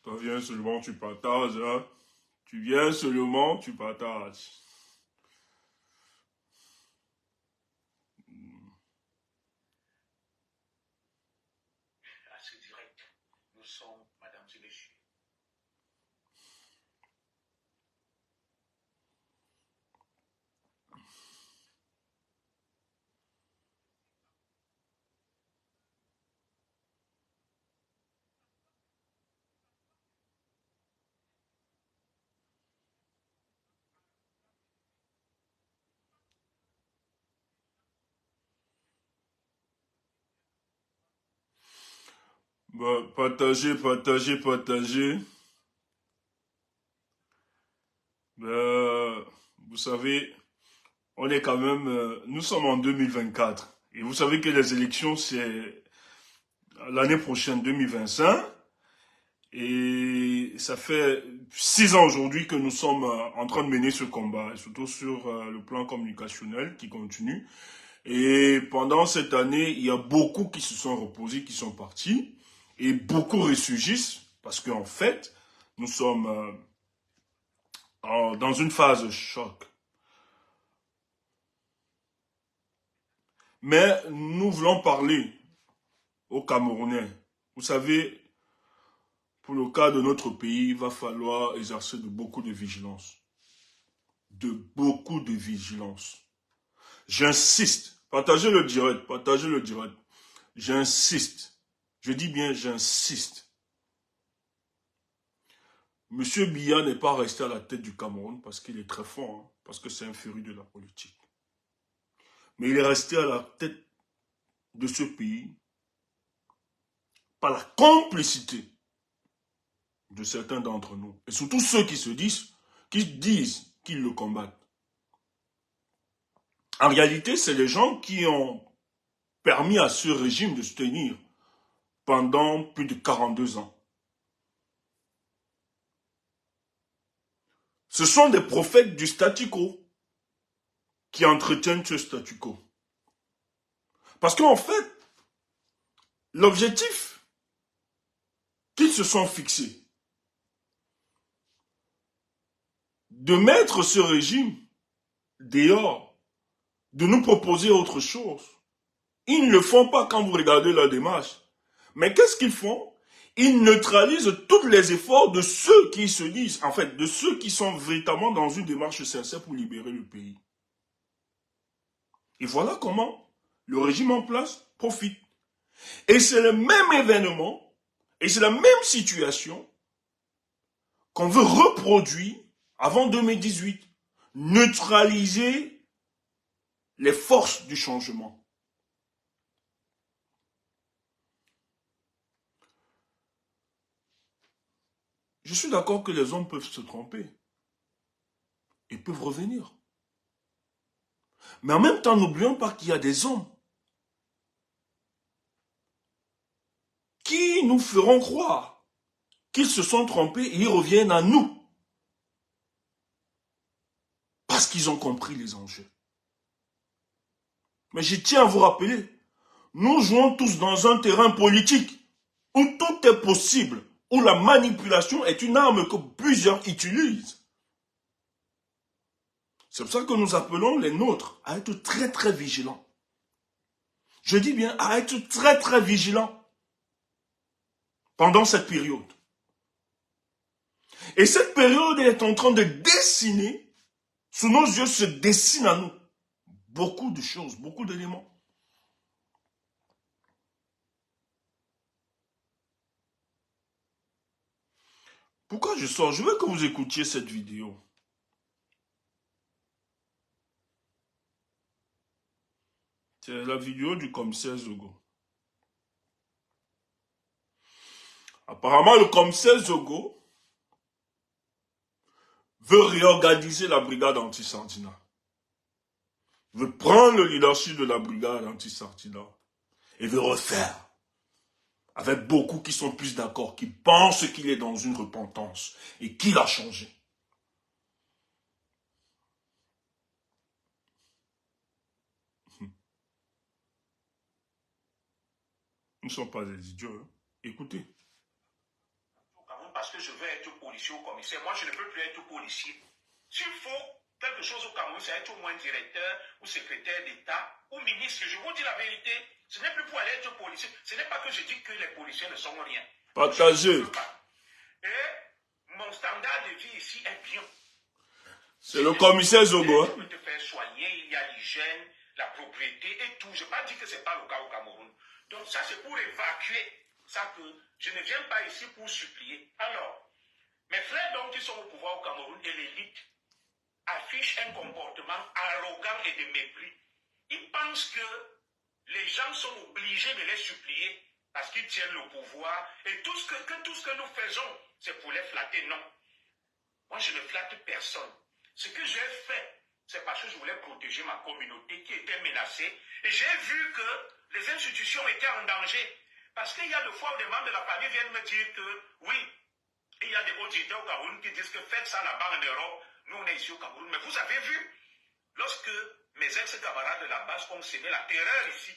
Toi, viens seulement, tu partages. Hein. Tu viens seulement, tu partages. Assez direct. Nous sommes, mesdames et messieurs. Bah, partagez, partagez, partagez. Vous savez, on est quand même... nous sommes en 2024. Et vous savez que les élections, c'est l'année prochaine, 2025. Et ça fait 6 ans aujourd'hui que nous sommes en train de mener ce combat, et surtout sur le plan communicationnel qui continue. Et pendant cette année, il y a beaucoup qui se sont reposés, qui sont partis, et beaucoup ressurgissent, parce qu'en fait, nous sommes dans une phase de choc. Mais nous voulons parler aux Camerounais. Vous savez, pour le cas de notre pays, il va falloir exercer de beaucoup de vigilance. De beaucoup de vigilance. J'insiste. Partagez le direct. Partagez le direct. J'insiste. Je dis bien j'insiste. Monsieur Biya n'est pas resté à la tête du Cameroun parce qu'il est très fort, hein, parce que c'est un féru de la politique. Mais il est resté à la tête de ce pays par la complicité de certains d'entre nous. Et surtout ceux qui disent qu'ils le combattent. En réalité, c'est les gens qui ont permis à ce régime de se tenir pendant plus de 42 ans. Ce sont des prophètes du statu quo qui entretiennent ce statu quo. Parce qu'en fait, l'objectif qu'ils se sont fixés, de mettre ce régime dehors, de nous proposer autre chose. Ils ne le font pas quand vous regardez leur démarche. Mais qu'est-ce qu'ils font? Ils neutralisent tous les efforts de ceux qui se disent, en fait, de ceux qui sont véritablement dans une démarche sincère pour libérer le pays. Et voilà comment le régime en place profite. Et c'est le même événement, et c'est la même situation qu'on veut reproduire avant 2018. Neutraliser les forces du changement. Je suis d'accord que les hommes peuvent se tromper et peuvent revenir. Mais en même temps, n'oublions pas qu'il y a des hommes qui nous feront croire qu'ils se sont trompés et ils reviennent à nous. Parce qu'ils ont compris les enjeux. Mais je tiens à vous rappeler, nous jouons tous dans un terrain politique où tout est possible, où la manipulation est une arme que plusieurs utilisent. C'est pour ça que nous appelons les nôtres à être très très vigilants. Je dis bien à être très très vigilants pendant cette période. Et cette période est en train de dessiner, sous nos yeux se dessine à nous, beaucoup de choses, beaucoup d'éléments. Pourquoi je sors? Je veux que vous écoutiez cette vidéo. C'est la vidéo du commissaire Zogo. Apparemment, le commissaire Zogo veut réorganiser la brigade anti-Sartina. Veut prendre le leadership de la brigade anti-Sartina et veut refaire. Avec beaucoup qui sont plus d'accord, qui pensent qu'il est dans une repentance et qu'il a changé. Nous ne sommes pas des idiots. Hein. Écoutez. Parce que que je veux être policier ou commissaire. Moi, je ne peux plus être policier. S'il faut quelque chose au Cameroun, c'est être au moins directeur ou secrétaire d'État ou ministre. Je vous dis la vérité, ce n'est plus pour aller être policier. Ce n'est pas que je dis que les policiers ne sont rien. Partagez. Et mon standard de vie ici est bien. C'est le commissaire Zogo. Tu peux te faire soigner, il y a l'hygiène, la propriété et tout. Je n'ai pas dit que ce n'est pas le cas au Cameroun. Donc ça, c'est pour évacuer ça que je ne viens pas ici pour supplier. Alors, mes frères donc qui sont au pouvoir au Cameroun et l'élite affichent un comportement arrogant et de mépris. Ils pensent que les gens sont obligés de les supplier parce qu'ils tiennent le pouvoir et tout ce que nous faisons, c'est pour les flatter. Non. Moi, je ne flatte personne. Ce que j'ai fait, c'est parce que je voulais protéger ma communauté qui était menacée. Et j'ai vu que les institutions étaient en danger. Parce qu'il y a des fois où des membres de la famille viennent me dire que, oui, il y a des auditeurs au Cameroun qui disent que faites ça là-bas en Europe, nous on est ici au Cameroun. Mais vous avez vu, lorsque mes ex-camarades de la base ont sémé la terreur ici,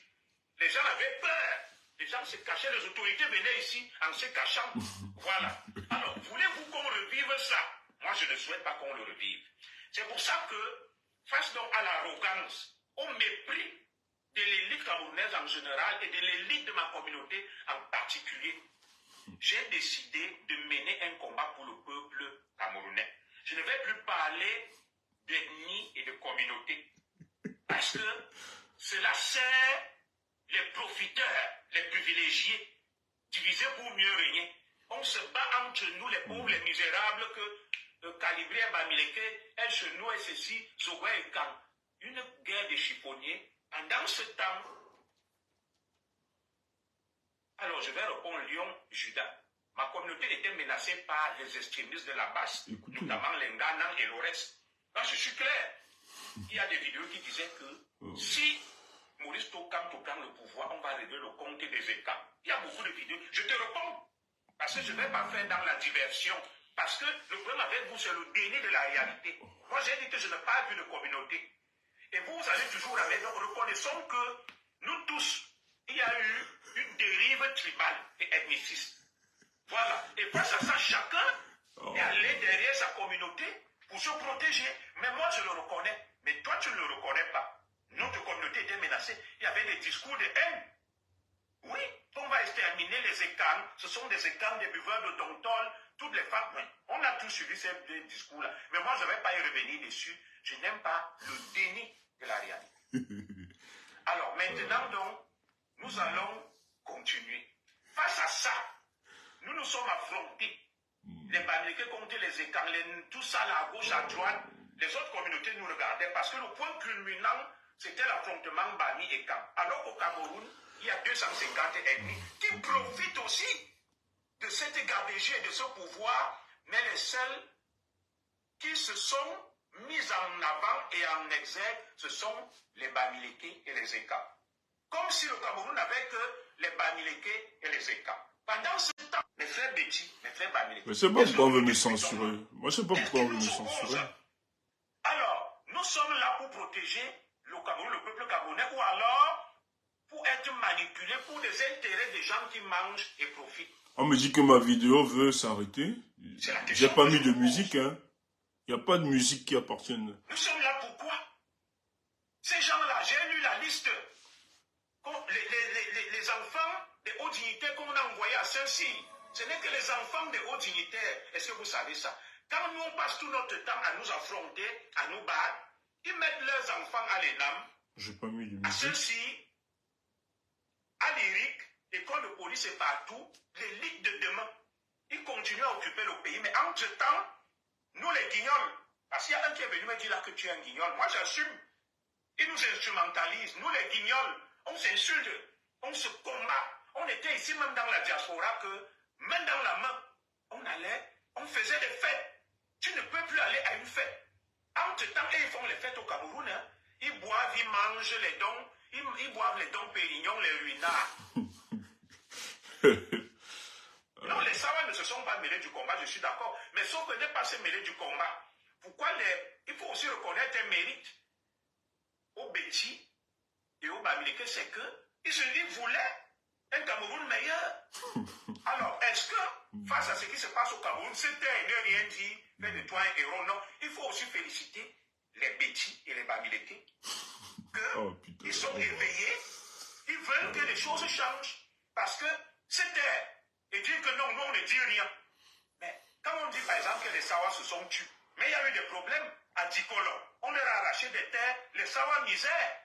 les gens avaient peur. Les gens se cachaient, les autorités venaient ici en se cachant. Voilà. Alors, voulez-vous qu'on revive ça? Moi, je ne souhaite pas qu'on le revive. C'est pour ça que, face donc à l'arrogance, au mépris de l'élite camerounaise en général et de l'élite de ma communauté en particulier, j'ai décidé de mener un combat pour le peuple camerounais. Je ne vais plus parler d'ethnie et de communauté. Parce que cela sert les profiteurs, les privilégiés, divisés pour mieux régner. On se bat entre nous, les pauvres, les misérables, que Calibré et Bamileke, El Chenou et ceci, Zogo et Kan. Une guerre de chiffonniers. Pendant ce temps, alors je vais répondre Lyon-Judas. Ma communauté était menacée par les extrémistes de la base, notamment les Nganang et le reste. Là, je suis clair. Il y a des vidéos qui disaient que si Maurice Tokam prend le pouvoir, on va régler le compte des États. Il y a beaucoup de vidéos. Je te réponds. Parce que je ne vais pas faire dans la diversion. Parce que le problème avec vous, c'est le déni de la réalité. Moi, j'ai dit que je n'ai pas vu de communauté. Et vous allez toujours la maison. Reconnaissons que nous tous, il y a eu une dérive tribale et ethniciste. Voilà. Et face à ça, chacun est allé derrière sa communauté pour se protéger. Mais moi, je le reconnais. Mais toi, tu ne le reconnais pas. Notre communauté était menacée. Il y avait des discours de haine. Oui, on va exterminer les écanes. Ce sont des écanes, des buveurs de Dontol, toutes les femmes. Oui, on a tous suivi ces discours-là. Mais moi, je ne vais pas y revenir dessus. Je n'aime pas le déni de la réalité. Alors, maintenant, donc, nous allons continuer. Face à ça, nous nous sommes affrontés. Les Bamileke contre les écanes, tout ça là, à gauche, à droite. Les autres communautés nous regardaient parce que le point culminant, c'était l'affrontement Bami et Kam. Alors qu'au Cameroun, il y a 250 ethnies qui profitent aussi de cette gabegie et de ce pouvoir, mais les seuls qui se sont mis en avant et en exergue, ce sont les Bamileke et les Eka. Comme si le Cameroun n'avait que les Bamileke et les Eka. Pendant ce temps, mes frères Betty, mes frères Bamileke... Mais c'est pas pourquoi on veut me censurer. Moi, je sais pas pourquoi on veut me censurer. Alors, nous sommes là pour protéger le Cameroun, le peuple camerounais, ou alors pour être manipulés pour des intérêts des gens qui mangent et profitent. On me dit que ma vidéo veut s'arrêter. J'ai pas mis de musique, hein. Il n'y a pas de musique qui appartienne. Nous sommes là pourquoi? Ces gens-là, j'ai lu la liste. Les enfants des hauts dignitaires qu'on a envoyés à Saint-Cyr, ce n'est que les enfants des hauts dignitaires. Est-ce que vous savez ça? Quand nous on passe tout notre temps à nous affronter, à nous battre, ils mettent leurs enfants à l'ENAM, j'ai pas mis de musique. à Saint-Cyr, à l'IRIC, école de police et partout, l'élite de demain. Ils continuent à occuper le pays, mais entre-temps, nous les guignols, parce qu'il y a un qui est venu me dire là que tu es un guignol, moi j'assume. Ils nous instrumentalisent, nous les guignols, on s'insulte, on se combat. On était ici même dans la diaspora que, main dans la main, on allait, on faisait des fêtes. Tu ne peux plus aller à une fête. Entre-temps, ils font les fêtes au Cameroun, hein. Ils boivent, ils mangent les dons, ils boivent les dons Pérignon, les ruinards. Non, les Sawas ne se sont pas mêlés du combat, je suis d'accord. Mais sauf que n'est pas se mêler du combat. Pourquoi il faut aussi reconnaître un mérite aux Betty et aux Bamileke, c'est qu'ils se disent voulaient un Cameroun meilleur. Alors, est-ce que face à ce qui se passe au Cameroun, c'était ne rien dire, fait de toi un héros. Non, il faut aussi féliciter les Bétis et les Bamileke, qu'ils sont éveillés, ils veulent que les choses changent, parce que c'est terre. Et dire que non, nous on ne dit rien. Mais quand on dit par exemple que les Sawa se sont tués, mais il y a eu des problèmes à Dikolo, on leur a arraché des terres, les Sawa misère.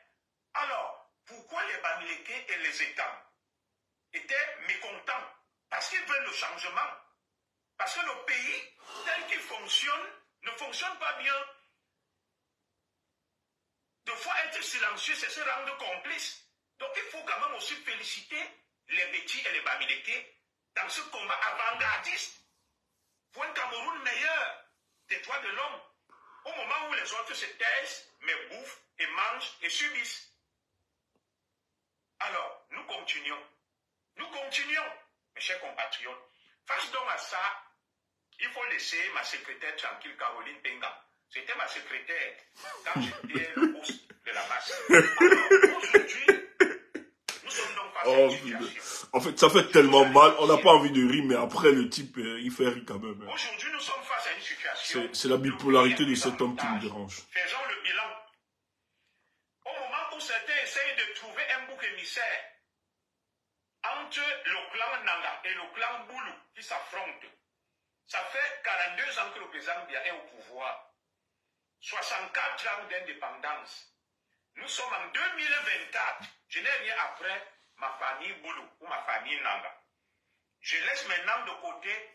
Alors, pourquoi les Bamileke et les États étaient mécontents? Parce qu'ils veulent le changement. Parce que le pays, tel qu'il fonctionne, ne fonctionne pas bien. De fois être silencieux, c'est se rendre complice. Donc il faut quand même aussi féliciter les Bétis et les Bamileke dans ce combat avant-gardiste pour un Cameroun meilleur des droits de l'homme. Au moment où les autres se taisent, mais bouffent et mangent et subissent. Alors, nous continuons. Nous continuons, mes chers compatriotes. Face donc à ça, il faut laisser ma secrétaire tranquille, Caroline Penga. C'était ma secrétaire quand j'étais le boss de la base. Alors, aujourd'hui, nous sommes donc face à une situation. En fait, ça fait tellement mal. On n'a pas envie de rire, mais après, le type, il fait rire quand même. Aujourd'hui, nous sommes face à une situation. C'est la bipolarité de cet homme qui me dérange. Faisons le bilan. Au moment où certains essayent de trouver un bouc émissaire entre le clan Nanga et le clan Boulou qui s'affrontent, ça fait 42 ans que le président Biya est au pouvoir. 64 ans d'indépendance. Nous sommes en 2024. Je n'ai rien après ma famille Boulou ou ma famille Nanga. Je laisse maintenant de côté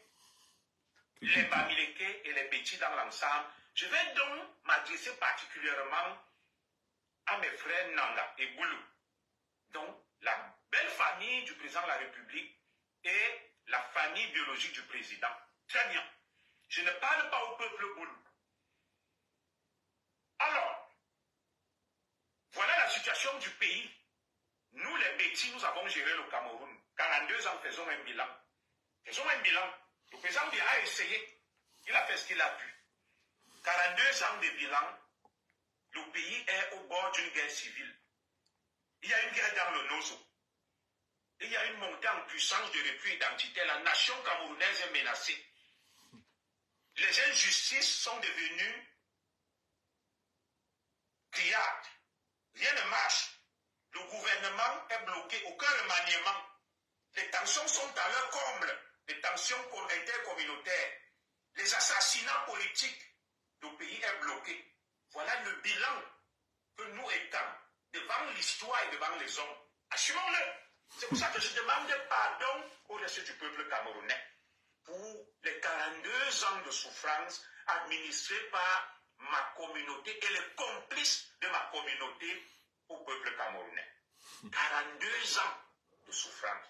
les Bamileke et les Bétis dans l'ensemble. Je vais donc m'adresser particulièrement à mes frères Nanga et Boulou. Donc, la belle famille du président de la République et la famille biologique du président. Très bien. Je ne parle pas au peuple Boulou. Alors, voilà la situation du pays. Nous, les Bétis, nous avons géré le Cameroun. 42 ans, faisons un bilan. Faisons un bilan. Le président Biya a essayé. Il a fait ce qu'il a pu. 42 ans de bilan. Le pays est au bord d'une guerre civile. Il y a une guerre dans le Nozo. Il y a une montée en puissance de repli identitaire. La nation camerounaise est menacée. Les injustices sont devenues criardes. Rien ne marche. Le gouvernement est bloqué. Aucun remaniement. Les tensions sont à leur comble. Les tensions intercommunautaires. Les assassinats politiques. Le pays est bloqué. Voilà le bilan que nous étant devant l'histoire et devant les hommes. Assumons-le. C'est pour ça que je demande pardon au reste du peuple camerounais pour les 42 ans de souffrance administrés par ma communauté et les complices de ma communauté au peuple camerounais. 42 ans de souffrance.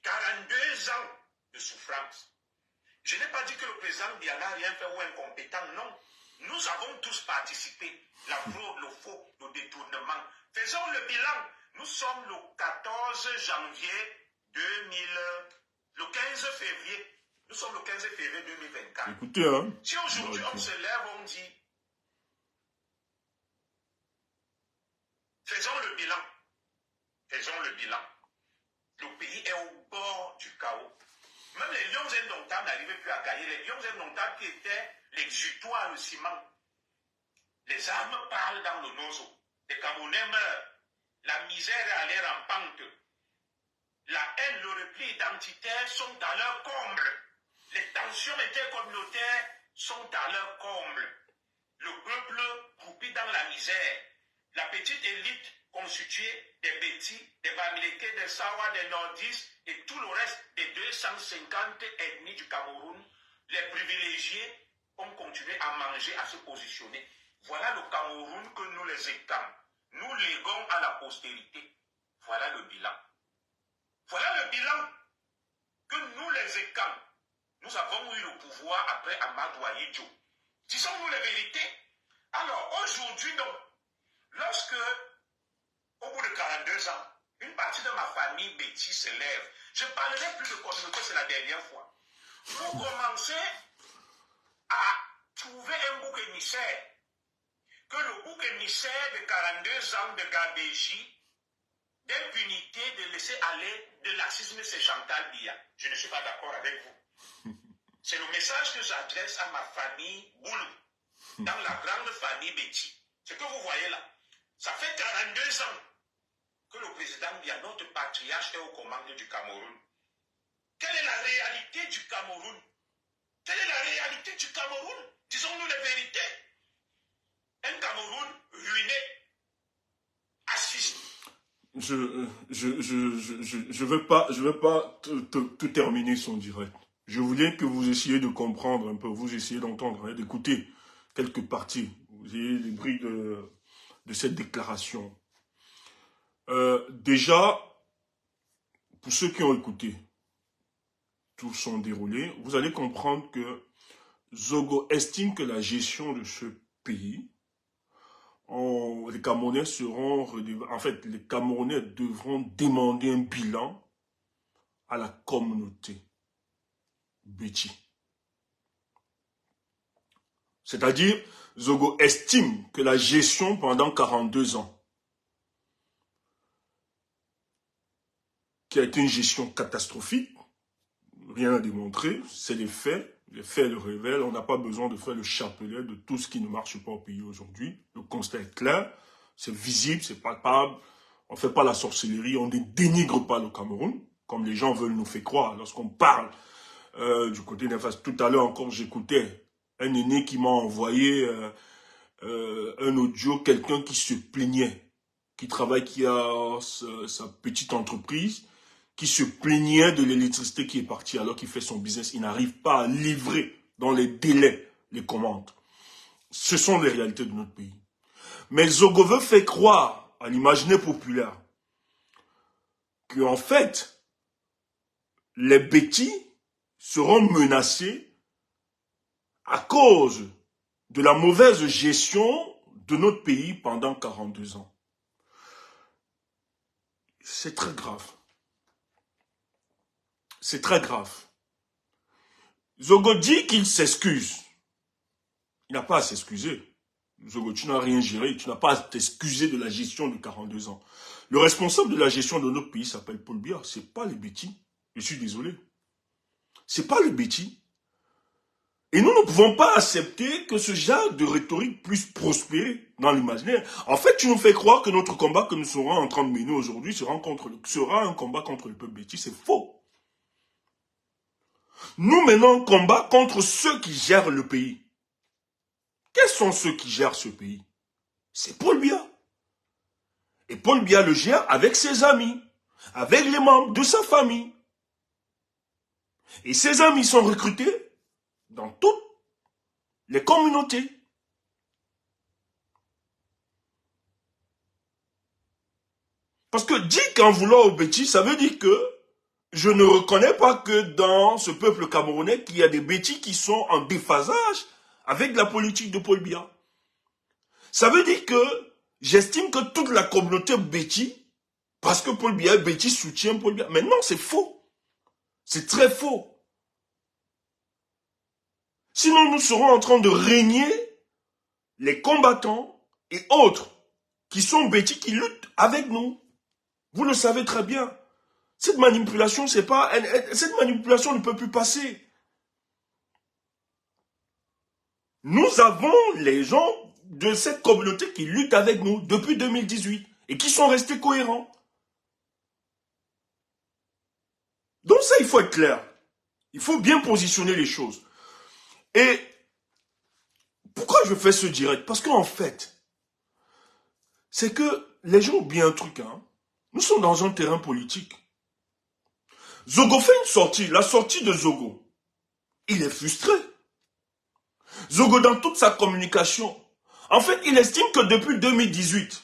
42 ans de souffrance. Je n'ai pas dit que le président Biya n'a rien fait ou incompétent, non. Nous avons tous participé. La fraude, le faux, le détournement. Faisons le bilan. Nous sommes le 14 janvier 2000, le 15 février. Nous sommes le 15 février 2024. Écoutez, hein. Si aujourd'hui on se lève, on dit, faisons le bilan. Faisons le bilan. Le pays est au bord du chaos. Même les Lions indomptables n'arrivaient plus à gagner. Les Lions indomptables qui étaient l'exutoire, le ciment. Les armes parlent dans le Nozo. Les Camerounais meurent. La misère est allée rampante. La haine, le repli identitaire sont à leur comble. Les tensions intercommunautaires sont à leur comble. Le peuple croupi dans la misère. La petite élite constituée des Bétis, des Bamileke, des Sawa, des Nordistes et tout le reste des 250 ethnies du Cameroun, les privilégiés ont continué à manger, à se positionner. Voilà le Cameroun que nous les étends. Nous léguons à la postérité. Voilà le bilan. Voilà le bilan que nous les étends. Nous avons eu le pouvoir après Amadou Ahidjo. Disons-nous la vérité. Alors aujourd'hui donc, lorsque au bout de 42 ans, une partie de ma famille Bétis se lève, je ne parlerai plus de communauté, c'est la dernière fois. Pour commencer à trouver un bouc émissaire, que le bouc émissaire de 42 ans de Gabéji d'impunité, de laisser aller, de laxisme, c'est Chantal Biya. Je ne suis pas d'accord avec vous. C'est le message que j'adresse à ma famille Boulou, dans la grande famille Betty. Ce que vous voyez là, ça fait 42 ans que le président Biya, notre patriarche, est aux commandes du Cameroun. Quelle est la réalité du Cameroun? Quelle est la réalité du Cameroun? Disons-nous la vérité. Un Cameroun ruiné, assiste. Je veux pas tout terminer son direct. Je voulais que vous essayiez de comprendre un peu, vous essayez d'entendre, hein, d'écouter quelques parties. Vous ayez les bris de cette déclaration. Déjà, pour ceux qui ont écouté tout son déroulé, vous allez comprendre que Zogo estime que la gestion de ce pays, les Camerounais les Camerounais devront demander un bilan à la communauté Betty. C'est-à-dire, Zogo estime que la gestion pendant 42 ans, qui a été une gestion catastrophique, rien à démontrer, c'est les faits le révèlent, on n'a pas besoin de faire le chapelet de tout ce qui ne marche pas au pays aujourd'hui. Le constat est clair, c'est visible, c'est palpable, on ne fait pas la sorcellerie, on ne dénigre pas le Cameroun, comme les gens veulent nous faire croire. Lorsqu'on parle du côté d'Infas, tout à l'heure encore j'écoutais un aîné qui m'a envoyé un audio, quelqu'un qui se plaignait, qui travaille, qui a sa petite entreprise, qui se plaignait de l'électricité qui est partie alors qu'il fait son business. Il n'arrive pas à livrer dans les délais les commandes. Ce sont les réalités de notre pays. Mais Zogo veut faire croire à l'imaginaire populaire qu'en fait, les bêtis seront menacés à cause de la mauvaise gestion de notre pays pendant 42 ans. C'est très grave. C'est très grave. Zogo dit qu'il s'excuse. Il n'a pas à s'excuser. Zogo, tu n'as rien géré. Tu n'as pas à t'excuser de la gestion de 42 ans. Le responsable de la gestion de notre pays s'appelle Paul Biya. Ce n'est pas les bêtis. Je suis désolé. Ce n'est pas les bêtis. Et nous ne pouvons pas accepter que ce genre de rhétorique puisse prospérer dans l'imaginaire. En fait, tu nous fais croire que notre combat que nous serons en train de mener aujourd'hui sera un combat contre le peuple bêtis. C'est faux. Nous menons un combat contre ceux qui gèrent le pays. Quels sont ceux qui gèrent ce pays? C'est Paul Biya. Et Paul Biya le gère avec ses amis, avec les membres de sa famille. Et ses amis sont recrutés dans toutes les communautés. Parce que dire qu'en voulant au bêtis, ça veut dire que je ne reconnais pas que dans ce peuple camerounais, qu'il y a des bêtis qui sont en déphasage avec la politique de Paul Biya. Ça veut dire que j'estime que toute la communauté bêtis, parce que Paul Biya est bêtis, soutient Paul Biya. Mais non, c'est faux. C'est très faux. Sinon, nous serons en train de régner les combattants et autres qui sont bêtis, qui luttent avec nous. Vous le savez très bien. Cette manipulation, cette manipulation ne peut plus passer. Nous avons les gens de cette communauté qui luttent avec nous depuis 2018 et qui sont restés cohérents. Donc ça, il faut être clair. Il faut bien positionner les choses. Et pourquoi je fais ce direct? Parce qu'en fait, c'est que les gens oublient un truc. Hein. Nous sommes dans un terrain politique. Zogo fait une sortie, la sortie de Zogo. Il est frustré. Zogo, dans toute sa communication, en fait, il estime que depuis 2018,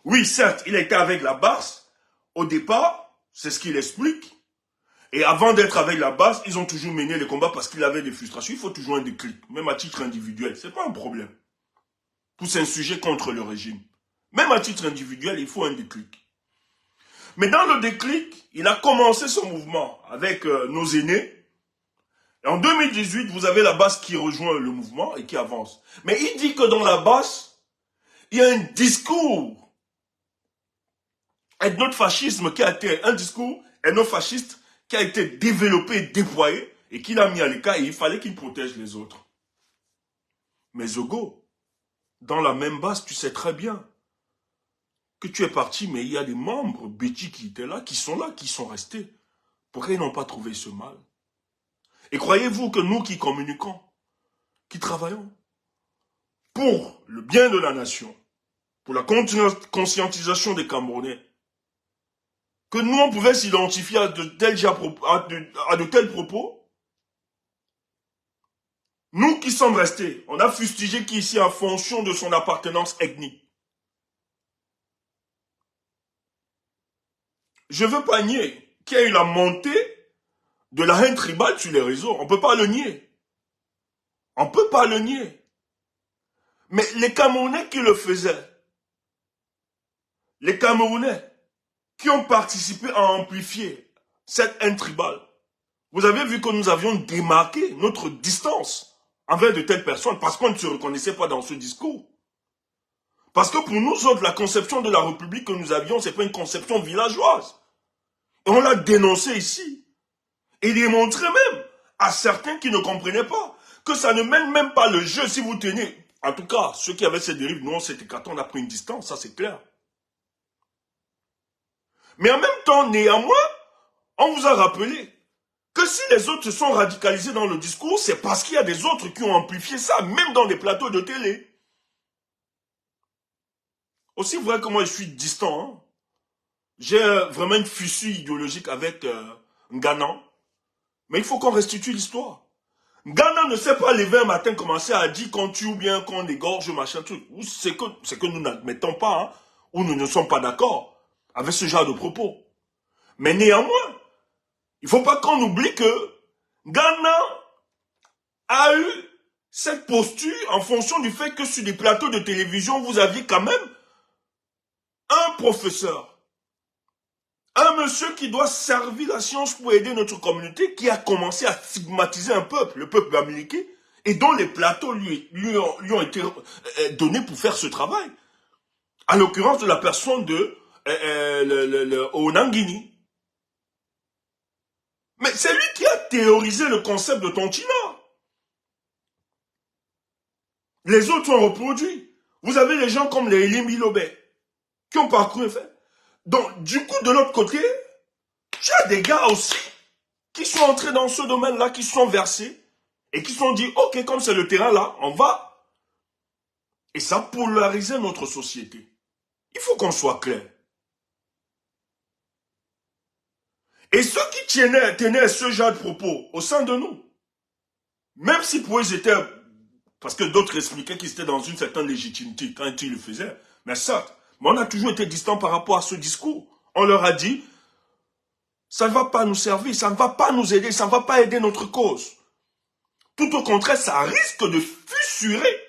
oui, certes, il a été avec la BARS. Au départ, c'est ce qu'il explique. Et avant d'être avec la BARS, ils ont toujours mené les combats parce qu'il avait des frustrations. Il faut toujours un déclic, même à titre individuel. Ce n'est pas un problème. C'est un sujet contre le régime. Même à titre individuel, il faut un déclic. Mais dans le déclic, il a commencé son mouvement avec nos aînés. Et en 2018, vous avez la BARS qui rejoint le mouvement et qui avance. Mais il dit que dans la BARS, il y a un discours Ethnofascisme qui a été un discours ethnofasciste qui a été développé, déployé et qu'il a mis à l'écart et il fallait qu'il protège les autres. Mais Zogo, dans la même base, tu sais très bien que tu es parti, mais il y a des membres Betty qui étaient là, qui sont restés. Pourquoi ils n'ont pas trouvé ce mal? Et croyez-vous que nous qui communiquons, qui travaillons pour le bien de la nation, pour la conscientisation des Camerounais, que nous on pouvait s'identifier à de tels propos? Nous qui sommes restés, on a fustigé qui ici en fonction de son appartenance ethnique. Je veux pas nier qu'il y a eu la montée de la haine tribale sur les réseaux. On peut pas le nier. On peut pas le nier. Mais les Camerounais qui le faisaient, les Camerounais qui ont participé à amplifier cette haine tribale, vous avez vu que nous avions démarqué notre distance envers de telles personnes parce qu'on ne se reconnaissait pas dans ce discours. Parce que pour nous autres, la conception de la République que nous avions, c'est pas une conception villageoise. Et on l'a dénoncé ici. Et démontré même à certains qui ne comprenaient pas que ça ne mène même pas le jeu si vous tenez. En tout cas, ceux qui avaient ces dérives, nous, on s'était écartés, on a pris une distance, ça c'est clair. Mais en même temps, néanmoins, on vous a rappelé que si les autres se sont radicalisés dans le discours, c'est parce qu'il y a des autres qui ont amplifié ça, même dans des plateaux de télé. Aussi vrai que moi je suis distant, hein. J'ai vraiment une fissure idéologique avec Ngana. Mais il faut qu'on restitue l'histoire. Ngana ne s'est pas levé un matin commencer à dire qu'on tue ou bien qu'on égorge, machin, truc. C'est que nous n'admettons pas, hein, ou nous ne sommes pas d'accord avec ce genre de propos. Mais néanmoins, il ne faut pas qu'on oublie que Ngana a eu cette posture en fonction du fait que sur des plateaux de télévision, vous aviez quand même un professeur, un monsieur qui doit servir la science pour aider notre communauté, qui a commencé à stigmatiser un peuple, le peuple américain, et dont les plateaux lui ont été donnés pour faire ce travail. À l'occurrence de la personne de Onangini. Mais c'est lui qui a théorisé le concept de Tontina. Les autres ont reproduit. Vous avez les gens comme les Elim Bilobé qui ont parcouru et fait. Donc, du coup, de l'autre côté, tu as des gars aussi qui sont entrés dans ce domaine-là, qui sont versés et qui se sont dit, ok, comme c'est le terrain là, on va. Et ça polarisait notre société. Il faut qu'on soit clair. Et ceux qui tenaient ce genre de propos au sein de nous, même si pour eux ils étaient, parce que d'autres expliquaient qu'ils étaient dans une certaine légitimité quand ils le faisaient, mais certes, mais on a toujours été distants par rapport à ce discours. On leur a dit, ça ne va pas nous servir, ça ne va pas nous aider, ça ne va pas aider notre cause. Tout au contraire, ça risque de fissurer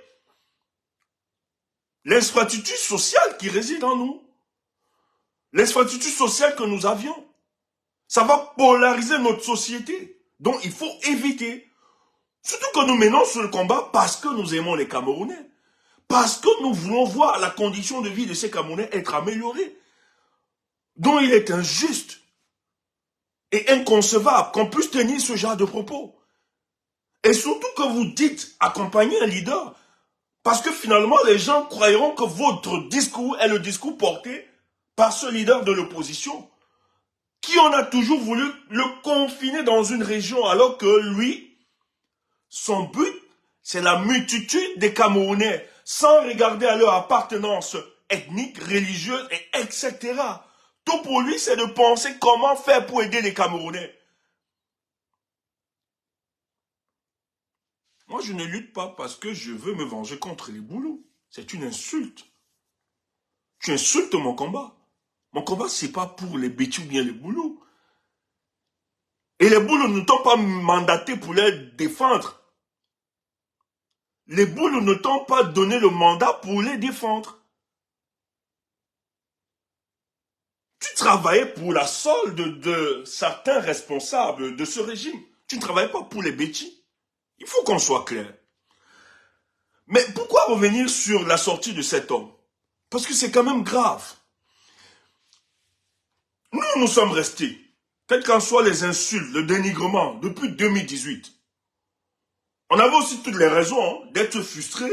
l'infrastructure sociale qui réside en nous. L'infrastructure sociale que nous avions. Ça va polariser notre société. Donc il faut éviter. Surtout que nous menons ce combat parce que nous aimons les Camerounais. Parce que nous voulons voir la condition de vie de ces Camerounais être améliorée. Donc il est injuste et inconcevable qu'on puisse tenir ce genre de propos. Et surtout que vous dites accompagner un leader. Parce que finalement, les gens croiront que votre discours est le discours porté par ce leader de l'opposition, qui on a toujours voulu le confiner dans une région, alors que lui, son but, c'est la multitude des Camerounais, sans regarder à leur appartenance ethnique, religieuse, et etc. Tout pour lui, c'est de penser comment faire pour aider les Camerounais. Moi, je ne lutte pas parce que je veux me venger contre les boulous. C'est une insulte. Tu insultes mon combat. Mon combat, ce n'est pas pour les bêtis ou bien les boulous. Et les boulous ne t'ont pas mandaté pour les défendre. Les boulous ne t'ont pas donné le mandat pour les défendre. Tu travaillais pour la solde de certains responsables de ce régime. Tu ne travaillais pas pour les bêtis. Il faut qu'on soit clair. Mais pourquoi revenir sur la sortie de cet homme? Parce que c'est quand même grave. Nous sommes restés, quelles qu'en soient les insultes, le dénigrement, depuis 2018. On avait aussi toutes les raisons d'être frustré,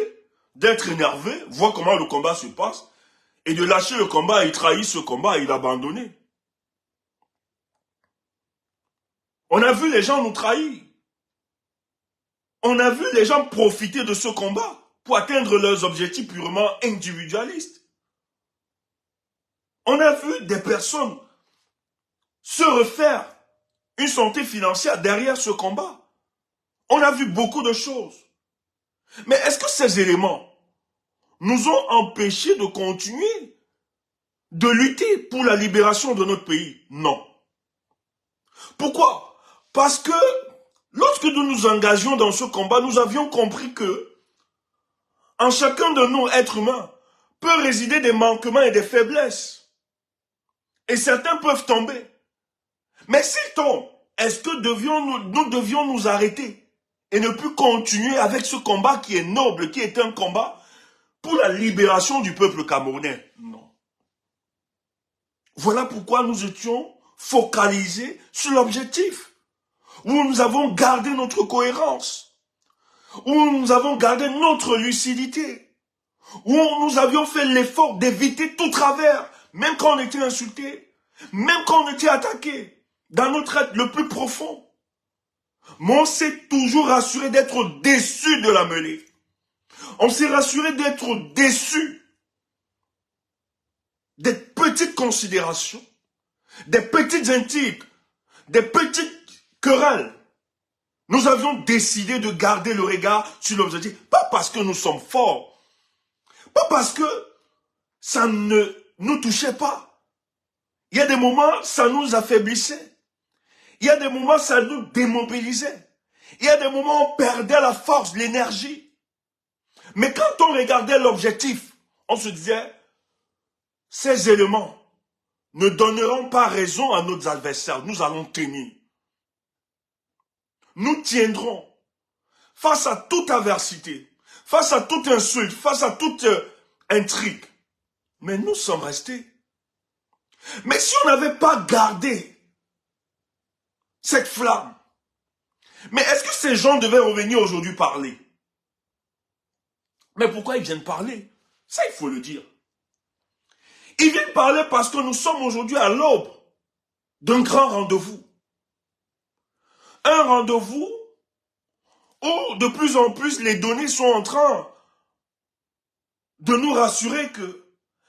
d'être énervé, voir comment le combat se passe, et de lâcher le combat, il trahit ce combat, il abandonné. On a vu les gens nous trahir. On a vu les gens profiter de ce combat pour atteindre leurs objectifs purement individualistes. On a vu des personnes se refaire une santé financière derrière ce combat. On a vu beaucoup de choses. Mais est-ce que ces éléments nous ont empêchés de continuer de lutter pour la libération de notre pays? Non. Pourquoi? Parce que lorsque nous nous engagions dans ce combat, nous avions compris que en chacun de nous, êtres humains, peut résider des manquements et des faiblesses. Et certains peuvent tomber. Mais s'ils tombent, est-ce que nous devions nous arrêter et ne plus continuer avec ce combat qui est noble, qui est un combat pour la libération du peuple camerounais? Non. Voilà pourquoi nous étions focalisés sur l'objectif, où nous avons gardé notre cohérence, où nous avons gardé notre lucidité, où nous avions fait l'effort d'éviter tout travers, même quand on était insulté, même quand on était attaqué, dans notre être le plus profond. Mais on s'est toujours rassuré d'être déçu de la mêlée. On s'est rassuré d'être déçu des petites considérations, des petites intrigues, des petites querelles. Nous avions décidé de garder le regard sur l'objectif, pas parce que nous sommes forts, pas parce que ça ne nous touchait pas. Il y a des moments, ça nous affaiblissait. Il y a des moments, ça nous démobilisait. Il y a des moments, on perdait la force, l'énergie. Mais quand on regardait l'objectif, on se disait, ces éléments ne donneront pas raison à nos adversaires. Nous allons tenir. Nous tiendrons face à toute adversité, face à toute insulte, face à toute intrigue. Mais nous sommes restés. Mais si on n'avait pas gardé cette flamme, mais est-ce que ces gens devaient revenir aujourd'hui parler? Mais pourquoi ils viennent parler? Ça, il faut le dire. Ils viennent parler parce que nous sommes aujourd'hui à l'aube d'un grand rendez-vous. Un rendez-vous où de plus en plus les données sont en train de nous rassurer que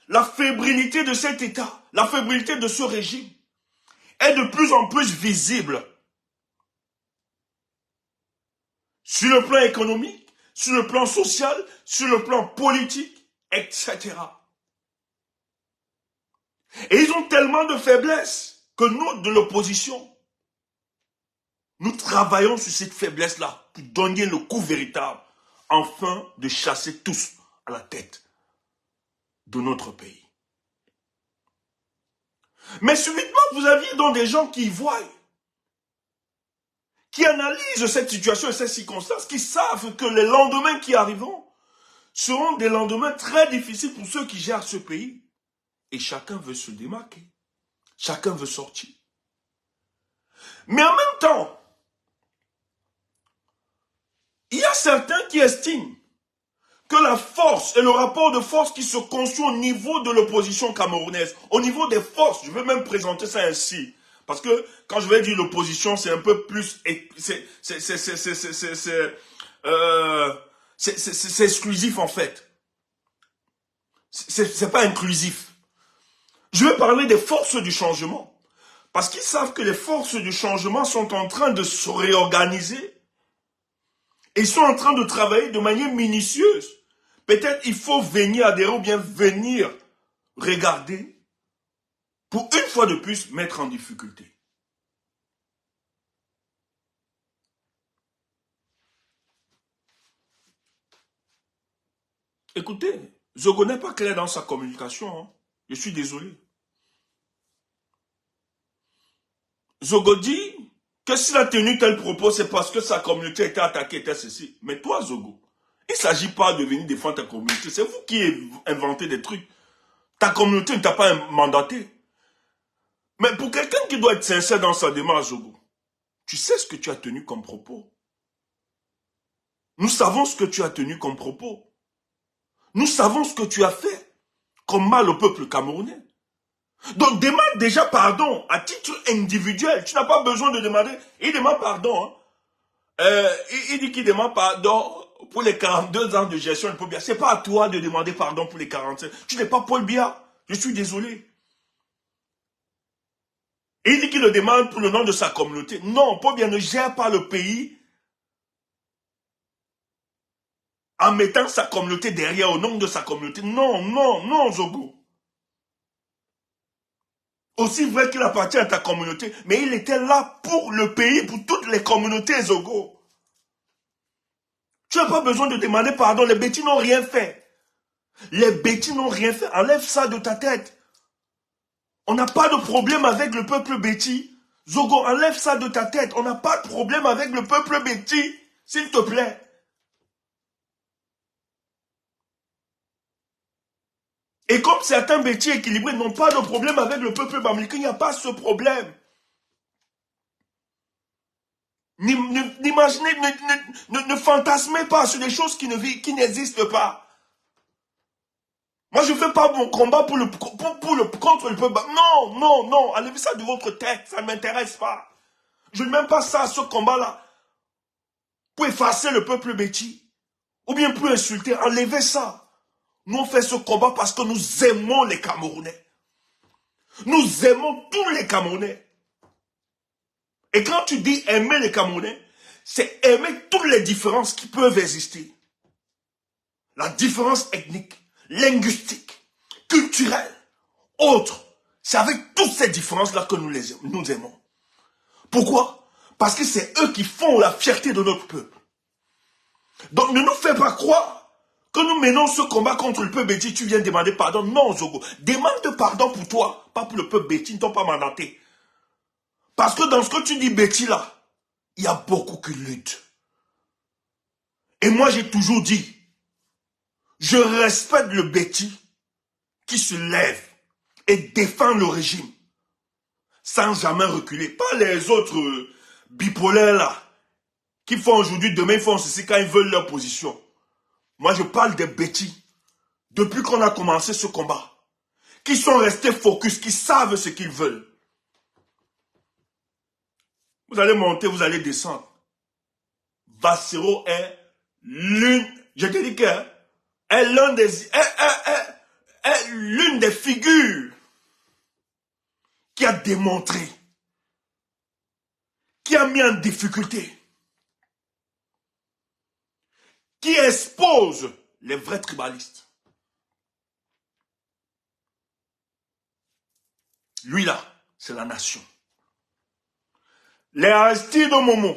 la fébrilité de cet État, la fébrilité de ce régime est de plus en plus visible. Sur le plan économique, sur le plan social, sur le plan politique, etc. Et ils ont tellement de faiblesses que nous, de l'opposition, nous travaillons sur cette faiblesse-là pour donner le coup véritable, afin de chasser tous à la tête de notre pays. Mais subitement, vous aviez donc des gens qui voient, qui analysent cette situation et ces circonstances, qui savent que les lendemains qui arriveront seront des lendemains très difficiles pour ceux qui gèrent ce pays. Et chacun veut se démarquer. Chacun veut sortir. Mais en même temps, il y a certains qui estiment que la force et le rapport de force qui se construit au niveau de l'opposition camerounaise, au niveau des forces, je vais même présenter ça ainsi. Parce que quand je vais dire l'opposition, c'est un peu plus... C'est exclusif en fait. C'est pas inclusif. Je vais parler des forces du changement. Parce qu'ils savent que les forces du changement sont en train de se réorganiser. Et ils sont en train de travailler de manière minutieuse. Peut-être il faut venir adhérer ou bien venir regarder pour une fois de plus mettre en difficulté. Écoutez, Zogo n'est pas clair dans sa communication. Hein. Je suis désolé. Zogo dit que s'il a tenu tel propos, c'est parce que sa communauté était attaquée, était ceci. Mais toi, Zogo, il ne s'agit pas de venir défendre ta communauté. C'est vous qui avez inventé des trucs. Ta communauté ne t'a pas mandaté. Mais pour quelqu'un qui doit être sincère dans sa démarche, Zogo, tu sais ce que tu as tenu comme propos. Nous savons ce que tu as tenu comme propos. Nous savons ce que tu as fait comme mal au peuple camerounais. Donc demande déjà pardon à titre individuel. Tu n'as pas besoin de demander. Il demande pardon. Hein. Il dit qu'il demande pardon pour les 42 ans de gestion de Paul Biya. Ce n'est pas à toi de demander pardon pour les 45. Tu n'es pas Paul Biya. Je suis désolé. Et il dit qu'il le demande pour le nom de sa communauté. Non, Paul Biya ne gère pas le pays en mettant sa communauté derrière au nom de sa communauté. Non, non, non, Zogo. Aussi vrai qu'il appartient à ta communauté, mais il était là pour le pays, pour toutes les communautés, Zogo. Tu n'as pas besoin de demander pardon, les bêtis n'ont rien fait. Les bêtis n'ont rien fait, enlève ça de ta tête. On n'a pas de problème avec le peuple bêti. Zogo, enlève ça de ta tête, on n'a pas de problème avec le peuple bêti, s'il te plaît. Et comme certains bêtis équilibrés n'ont pas de problème avec le peuple bamileke, il n'y a pas ce problème. N'imaginez, ne fantasmez pas sur des choses qui n'existent pas. Moi, je ne fais pas mon combat contre le peuple. Non, non, non, enlevez ça de votre tête, ça ne m'intéresse pas. Je ne mets pas ça, ce combat-là, pour effacer le peuple bêti, ou bien pour insulter, enlevez ça. Nous, on fait ce combat parce que nous aimons les Camerounais. Nous aimons tous les Camerounais. Et quand tu dis aimer les Camerounais, c'est aimer toutes les différences qui peuvent exister. La différence ethnique, linguistique, culturelle, autre. C'est avec toutes ces différences-là que nous aimons. Pourquoi? Parce que c'est eux qui font la fierté de notre peuple. Donc ne nous fais pas croire que nous menons ce combat contre le peuple bêti, tu viens demander pardon. Non, Zogo. Demande pardon pour toi, pas pour le peuple bêti, ils ne t'ont pas mandaté. Parce que dans ce que tu dis bêti là, il y a beaucoup qui luttent. Et moi j'ai toujours dit, je respecte le bêti qui se lève et défend le régime sans jamais reculer. Pas les autres bipolaires là, qui font aujourd'hui, demain ils font ceci quand ils veulent leur position. Moi, je parle des bêtis, depuis qu'on a commencé ce combat, qui sont restés focus, qui savent ce qu'ils veulent. Vous allez monter, vous allez descendre. Bassero est l'une, je te dis que, est l'une des figures qui a démontré, qui a mis en difficulté, qui expose les vrais tribalistes. Lui là, c'est la nation. Les Aristide Momo,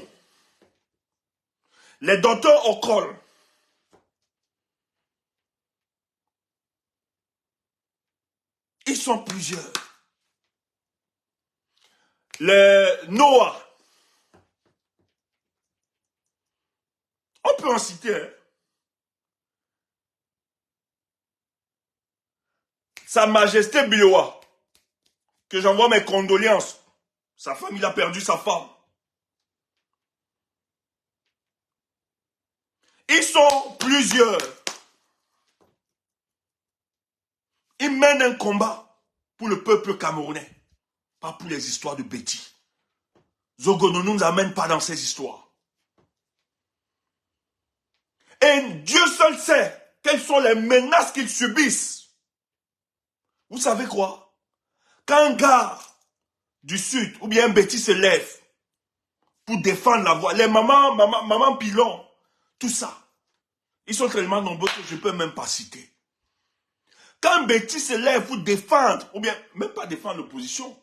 les docteurs Okol, ils sont plusieurs. Les Noah, on peut en citer. Hein. Sa Majesté Biloa, que j'envoie mes condoléances. Sa femme, il a perdu sa femme. Ils sont plusieurs. Ils mènent un combat pour le peuple camerounais, pas pour les histoires de bêtis. Zogo ne nous amène pas dans ces histoires. Et Dieu seul sait quelles sont les menaces qu'ils subissent. Vous savez quoi? Quand un gars du sud ou bien un bêtis se lève pour défendre la voix, les mamans pilons, tout ça, ils sont tellement nombreux que je ne peux même pas citer. Quand un bêtis se lève pour défendre, ou bien même pas défendre l'opposition,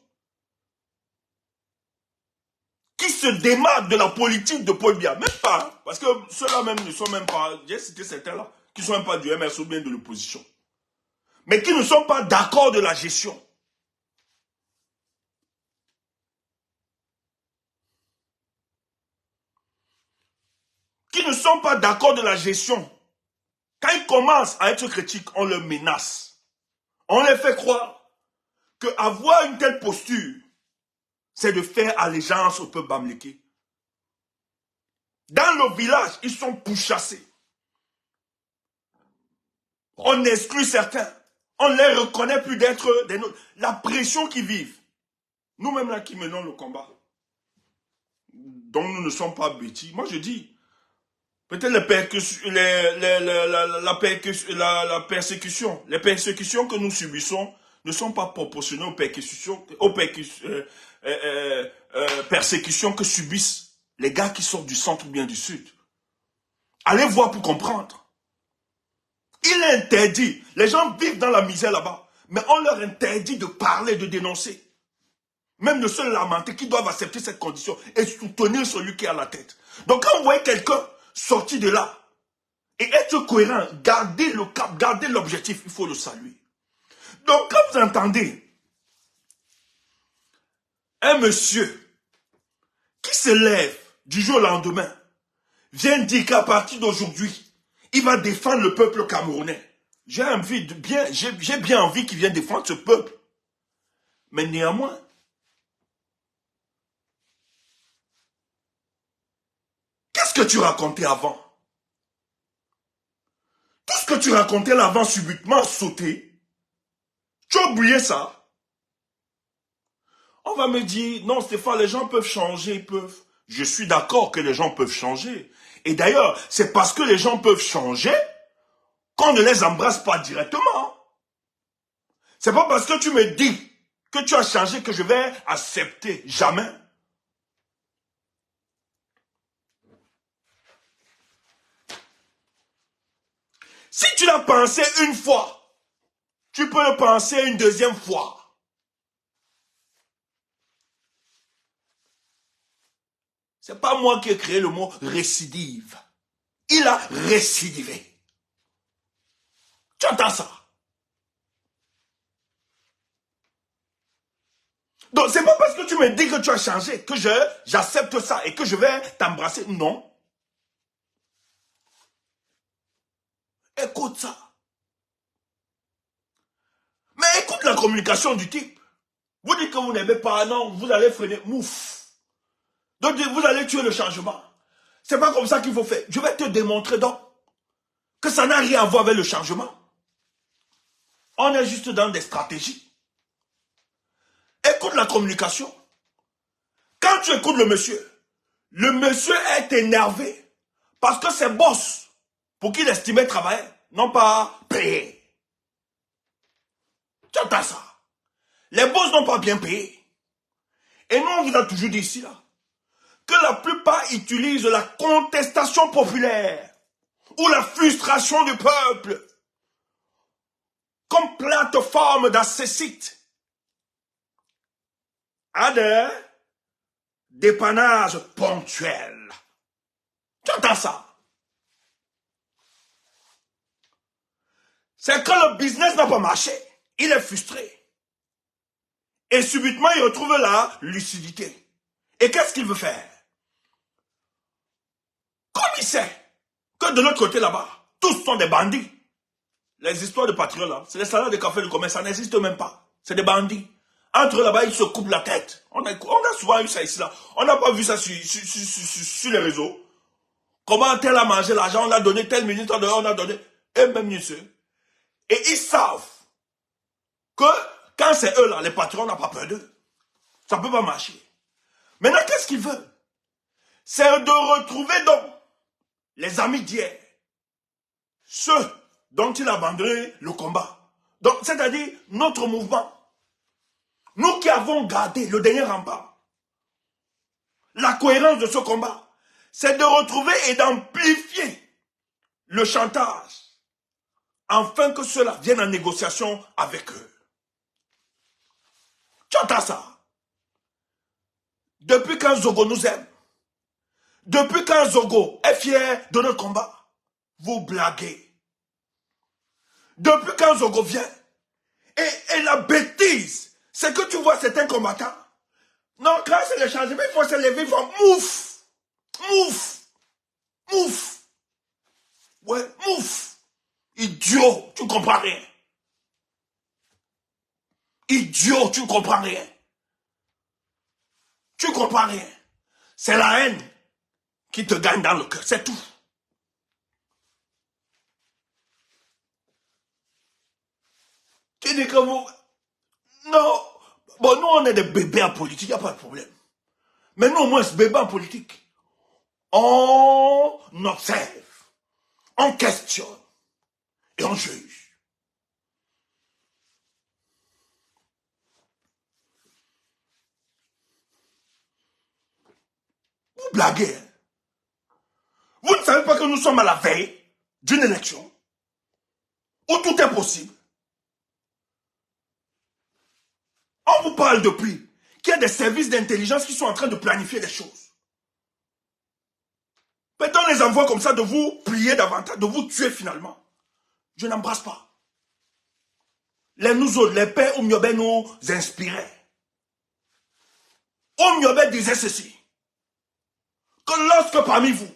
qui se démarque de la politique de Paul Biya, même pas, parce que ceux-là même ne sont même pas, j'ai cité certains là, qui ne sont même pas du MS ou bien de l'opposition, mais qui ne sont pas d'accord de la gestion. Qui ne sont pas d'accord de la gestion. Quand ils commencent à être critiques, on les menace. On les fait croire qu'avoir une telle posture, c'est de faire allégeance au peuple bamléké. Dans le village, ils sont pourchassés. On exclut certains. On ne les reconnaît plus d'être des nôtres. La pression qu'ils vivent. Nous-mêmes là qui menons le combat. Donc nous ne sommes pas bêtis. Moi je dis, peut-être les persécutions que nous subissons ne sont pas proportionnées aux persécutions que subissent les gars qui sortent du centre ou bien du sud. Allez voir pour comprendre. Il est interdit. Les gens vivent dans la misère là-bas. Mais on leur interdit de parler, de dénoncer. Même de se lamenter, qu'ils doivent accepter cette condition et soutenir celui qui est à la tête. Donc quand vous voyez quelqu'un sortir de là et être cohérent, garder le cap, garder l'objectif, il faut le saluer. Donc quand vous entendez un monsieur qui se lève du jour au lendemain, vient dire qu'à partir d'aujourd'hui, il va défendre le peuple camerounais. J'ai bien envie qu'il vienne défendre ce peuple. Mais néanmoins, qu'est-ce que tu racontais avant? Tout ce que tu racontais là avant subitement sauté. Tu as oublié ça? On va me dire, non Stéphane, les gens peuvent changer, ils peuvent. Je suis d'accord que les gens peuvent changer. Et d'ailleurs, c'est parce que les gens peuvent changer qu'on ne les embrasse pas directement. C'est pas parce que tu me dis que tu as changé que je vais accepter. Jamais. Si tu l'as pensé une fois, tu peux le penser une deuxième fois. C'est pas moi qui ai créé le mot récidive. Il a récidivé. Tu entends ça? Donc c'est pas parce que tu me dis que tu as changé que j'accepte ça et que je vais t'embrasser. Non. Écoute ça. Mais écoute la communication du type. Vous dites que vous n'aimez pas, non, vous allez freiner. Mouf. Donc vous allez tuer le changement. C'est pas comme ça qu'il faut faire. Je vais te démontrer donc que ça n'a rien à voir avec le changement. On est juste dans des stratégies. Écoute la communication. Quand tu écoutes le monsieur est énervé parce que ses boss, pour qu'il estimait travailler, n'ont pas payé. Tu entends ça? Les boss n'ont pas bien payé. Et nous, on vous a toujours dit ici, là, que la plupart utilisent la contestation populaire ou la frustration du peuple comme plateforme d'accessite à des dépannages ponctuels. Tu entends ça? C'est que le business n'a pas marché. Il est frustré. Et subitement, il retrouve la lucidité. Et qu'est-ce qu'il veut faire? Comme il sait que de l'autre côté là-bas, tous sont des bandits. Les histoires de patriotes là, c'est les salades de café de commerce, ça n'existe même pas. C'est des bandits. Entre eux là-bas, ils se coupent la tête. On a souvent eu ça ici là. On n'a pas vu ça sur les réseaux. Comment tel a mangé l'argent, on l'a donné, telle minute, on a donné. Et même mieux. Et ils savent que quand c'est eux là, les patrons, on n'a pas peur d'eux. Ça ne peut pas marcher. Maintenant, qu'est-ce qu'il veut? C'est de retrouver donc les amis d'hier. Ceux dont il a abandonné le combat. Donc, c'est-à-dire notre mouvement. Nous qui avons gardé le dernier rempart. La cohérence de ce combat, c'est de retrouver et d'amplifier le chantage. Afin que ceux-là viennent en négociation avec eux. Tu entends ça? Depuis quand Zogo nous aime? Depuis quand Zogo est fier de notre combat? Vous blaguez. Depuis quand Zogo vient? Et la bêtise, c'est que tu vois certains combattants. Non, quand c'est le changement, il faut se lever, il faut mouf, mouf, mouf. Ouais, mouf. Idiot, tu ne comprends rien. Idiot, tu ne comprends rien. Tu comprends rien. C'est la haine qui te gagne dans le cœur, c'est tout. Tu dis que vous... Non. Bon, nous, on est des bébés en politique, il n'y a pas de problème. Mais nous, au moins, ce bébé en politique, on observe, on questionne et on juge. Vous blaguez. Hein? Vous ne savez pas que nous sommes à la veille d'une élection où tout est possible. On vous parle depuis qu'il y a des services d'intelligence qui sont en train de planifier des choses. Maintenant, on les envoie comme ça de vous plier davantage, de vous tuer finalement. Je n'embrasse pas. Nous autres, les pères Oumyobé nous inspiraient. Oumyobé disait ceci, que lorsque parmi vous,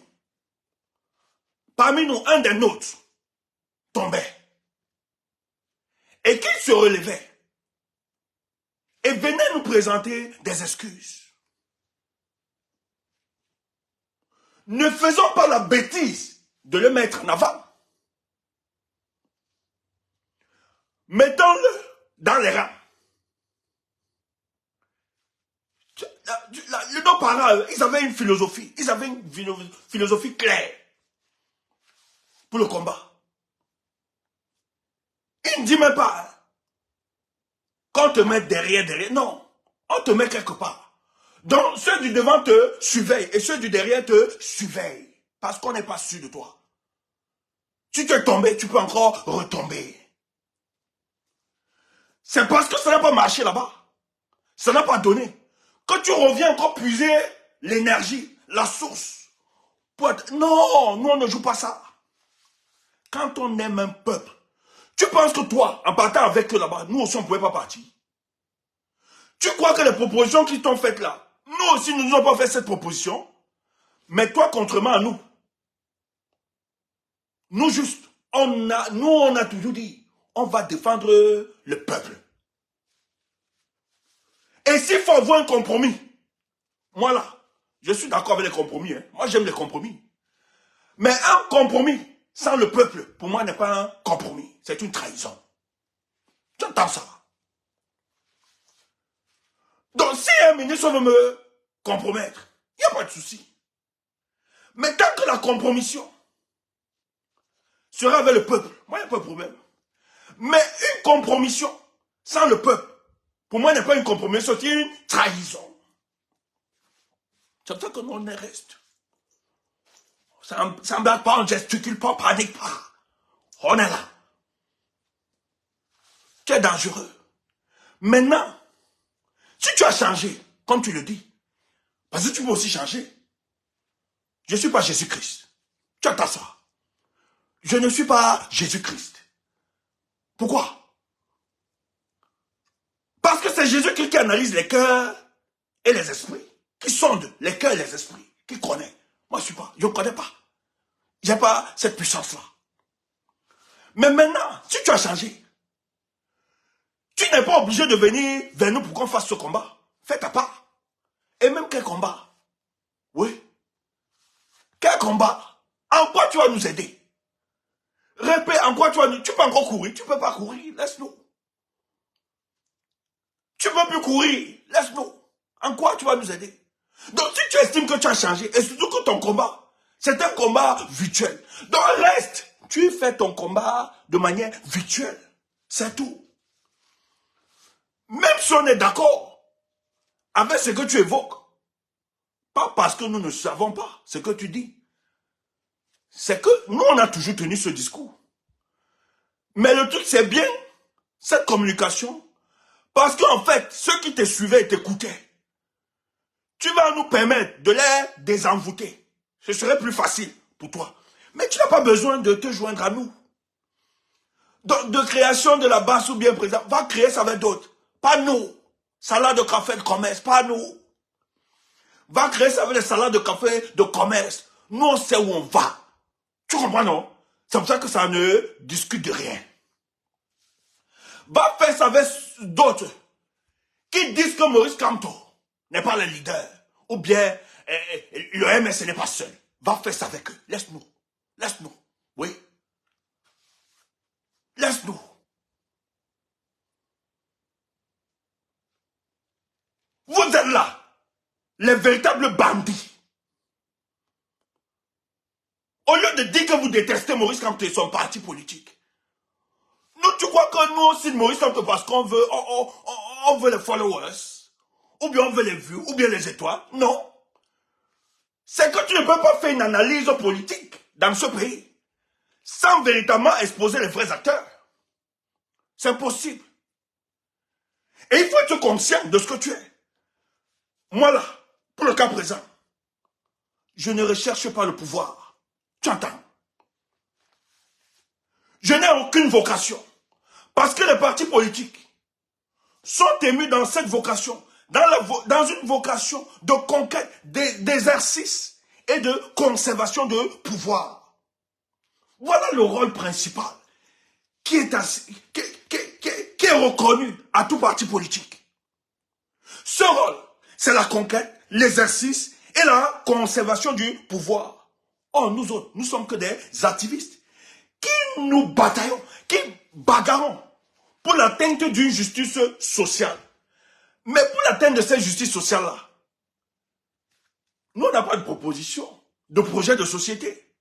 parmi nous, un des nôtres tombait et qu'il se relevait et venait nous présenter des excuses. Ne faisons pas la bêtise de le mettre en avant. Mettons-le dans les rangs. Nos parents, ils avaient une philosophie. Ils avaient une philosophie claire pour le combat. Il ne dit même pas qu'on te met derrière. Non, on te met quelque part. Donc, ceux du devant te surveillent et ceux du derrière te surveillent. Parce qu'on n'est pas sûr de toi. Si tu es tombé, tu peux encore retomber. C'est parce que ça n'a pas marché là-bas. Ça n'a pas donné. Quand tu reviens encore puiser l'énergie, la source. Pour être... Non, nous on ne joue pas ça. Quand on aime un peuple, tu penses que toi, en partant avec eux là-bas, nous aussi on ne pouvait pas partir. Tu crois que les propositions qui t'ont faites là, nous aussi nous n'avons pas fait cette proposition, mais toi contrairement à nous, nous juste, on a toujours dit, on va défendre le peuple. Et s'il faut avoir un compromis, moi là, je suis d'accord avec les compromis. Hein. Moi j'aime les compromis. Mais un compromis sans le peuple, pour moi, n'est pas un compromis. C'est une trahison. Tu entends ça? Donc si un ministre veut me compromettre, il n'y a pas de souci. Mais tant que la compromission sera avec le peuple, moi il n'y a pas de problème. Mais une compromission sans le peuple, pour moi, n'est pas une compromission, c'est une trahison. C'est pour ça que nous, on reste. Ça ne blague pas, on ne gesticule pas, on ne panique pas. On est là. Tu es dangereux. Maintenant, si tu as changé, comme tu le dis, parce que tu peux aussi changer. Je ne suis pas Jésus-Christ. Tu attends ça. Je ne suis pas Jésus-Christ. Pourquoi? Parce que c'est Jésus-Christ qui analyse les cœurs et les esprits. Qui sonde les cœurs et les esprits. Qui connaît. Moi, je ne connais pas. Je n'ai pas cette puissance-là. Mais maintenant, si tu as changé, tu n'es pas obligé de venir vers nous pour qu'on fasse ce combat. Fais ta part. Et même quel combat? Oui. Quel combat? En quoi tu vas nous aider? Répète, en quoi tu vas nous... Tu peux encore courir? Tu ne peux pas courir. Laisse-nous. Tu ne peux plus courir. Laisse-nous. En quoi tu vas nous aider? Donc si tu estimes que tu as changé, et surtout que ton combat, c'est un combat virtuel. Donc reste. Tu fais ton combat de manière virtuelle. C'est tout. Même si on est d'accord avec ce que tu évoques, pas parce que nous ne savons pas ce que tu dis, c'est que nous, on a toujours tenu ce discours. Mais le truc, c'est bien cette communication, parce qu'en fait, ceux qui te suivaient et t'écoutaient, tu vas nous permettre de les désenvoûter. Ce serait plus facile pour toi. Mais tu n'as pas besoin de te joindre à nous. Donc, de création de la base ou bien présent, va créer ça avec d'autres. Pas nous. Salade de café de commerce, pas nous. Va créer ça avec les salades de café de commerce. Nous, on sait où on va. Tu comprends, non? C'est pour ça que ça ne discute de rien. Va faire ça avec d'autres qui disent que Maurice Kamto n'est pas le leader, ou bien le MS n'est pas seul. Va faire ça avec eux. Laisse-nous. Laisse-nous. Oui. Laisse-nous. Vous êtes là, les véritables bandits. Au lieu de dire que vous détestez Maurice Kamto et son parti politique, nous, tu crois que nous aussi, Maurice Kamto, parce qu'on veut, on veut les followers, ou bien on veut les vues, ou bien les étoiles? Non. C'est que tu ne peux pas faire une analyse politique dans ce pays sans véritablement exposer les vrais acteurs. C'est impossible. Et il faut être conscient de ce que tu es. Moi là, pour le cas présent, je ne recherche pas le pouvoir. Tu entends? Je n'ai aucune vocation. Parce que les partis politiques sont émus dans cette vocation, dans une vocation de conquête, d'exercice et de conservation de pouvoir. Voilà le rôle principal qui est reconnu à tout parti politique. Ce rôle, c'est la conquête, l'exercice et la conservation du pouvoir. Or, nous autres, nous sommes que des activistes qui nous bataillons, qui bagarrons pour l'atteinte d'une justice sociale. Mais pour l'atteinte de cette justice sociale-là, nous, on n'a pas de proposition, de projet de société.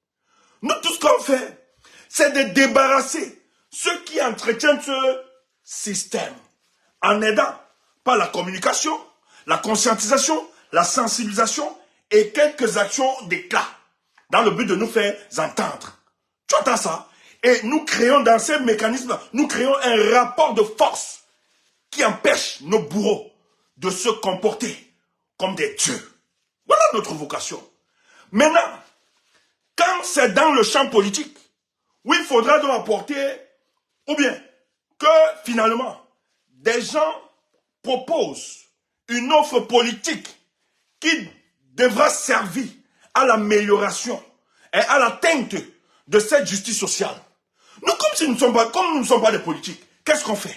Nous, tout ce qu'on fait, c'est de débarrasser ceux qui entretiennent ce système en aidant par la communication, la conscientisation, la sensibilisation et quelques actions d'éclat dans le but de nous faire entendre. Tu entends ça? Et nous créons dans ces mécanismes, nous créons un rapport de force qui empêche nos bourreaux de se comporter comme des dieux. Voilà notre vocation. Maintenant, quand c'est dans le champ politique, où il faudra donc apporter, ou bien que finalement, des gens proposent une offre politique qui devra servir à l'amélioration et à l'atteinte de cette justice sociale. Nous, comme nous ne sommes pas des politiques, qu'est-ce qu'on fait?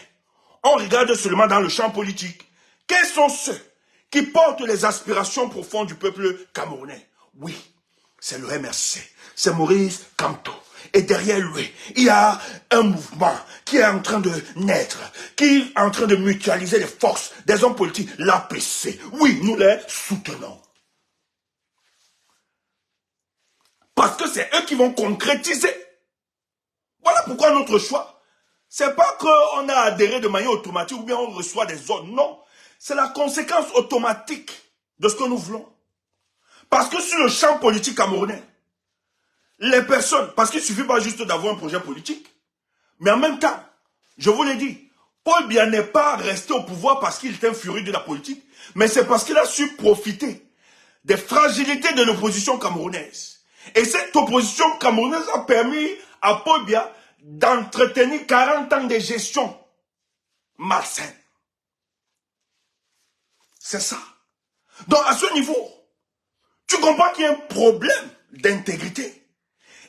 On regarde seulement dans le champ politique. Quels sont ceux qui portent les aspirations profondes du peuple camerounais? Oui, c'est le MRC, c'est Maurice Kamto. Et derrière lui, il y a un mouvement qui est en train de naître, qui est en train de mutualiser les forces des hommes politiques, l'APC. Oui, nous les soutenons. Parce que c'est eux qui vont concrétiser. Voilà pourquoi notre choix, c'est pas qu'on a adhéré de manière automatique ou bien on reçoit des ordres. Non, c'est la conséquence automatique de ce que nous voulons. Parce que sur le champ politique camerounais, les personnes, parce qu'il ne suffit pas juste d'avoir un projet politique, mais en même temps, je vous l'ai dit, Paul Biya n'est pas resté au pouvoir parce qu'il était un furieux de la politique, mais c'est parce qu'il a su profiter des fragilités de l'opposition camerounaise. Et cette opposition camerounaise a permis à Paul Biya d'entretenir 40 ans de gestion malsaine. C'est ça. Donc à ce niveau, tu comprends qu'il y a un problème d'intégrité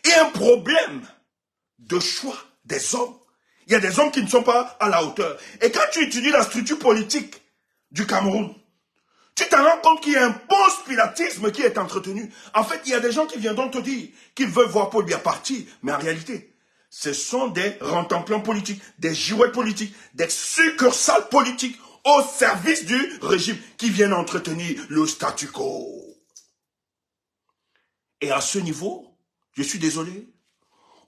et un problème de choix des hommes. Il y a des hommes qui ne sont pas à la hauteur. Et quand tu étudies la structure politique du Cameroun, tu t'en rends compte qu'il y a un bon spiritisme qui est entretenu. En fait, il y a des gens qui viendront te dire qu'ils veulent voir Paul Biya partir. Mais en réalité, ce sont des rentemplants politiques, des jouets politiques, des succursales politiques au service du régime qui viennent entretenir le statu quo. Et à ce niveau, je suis désolé,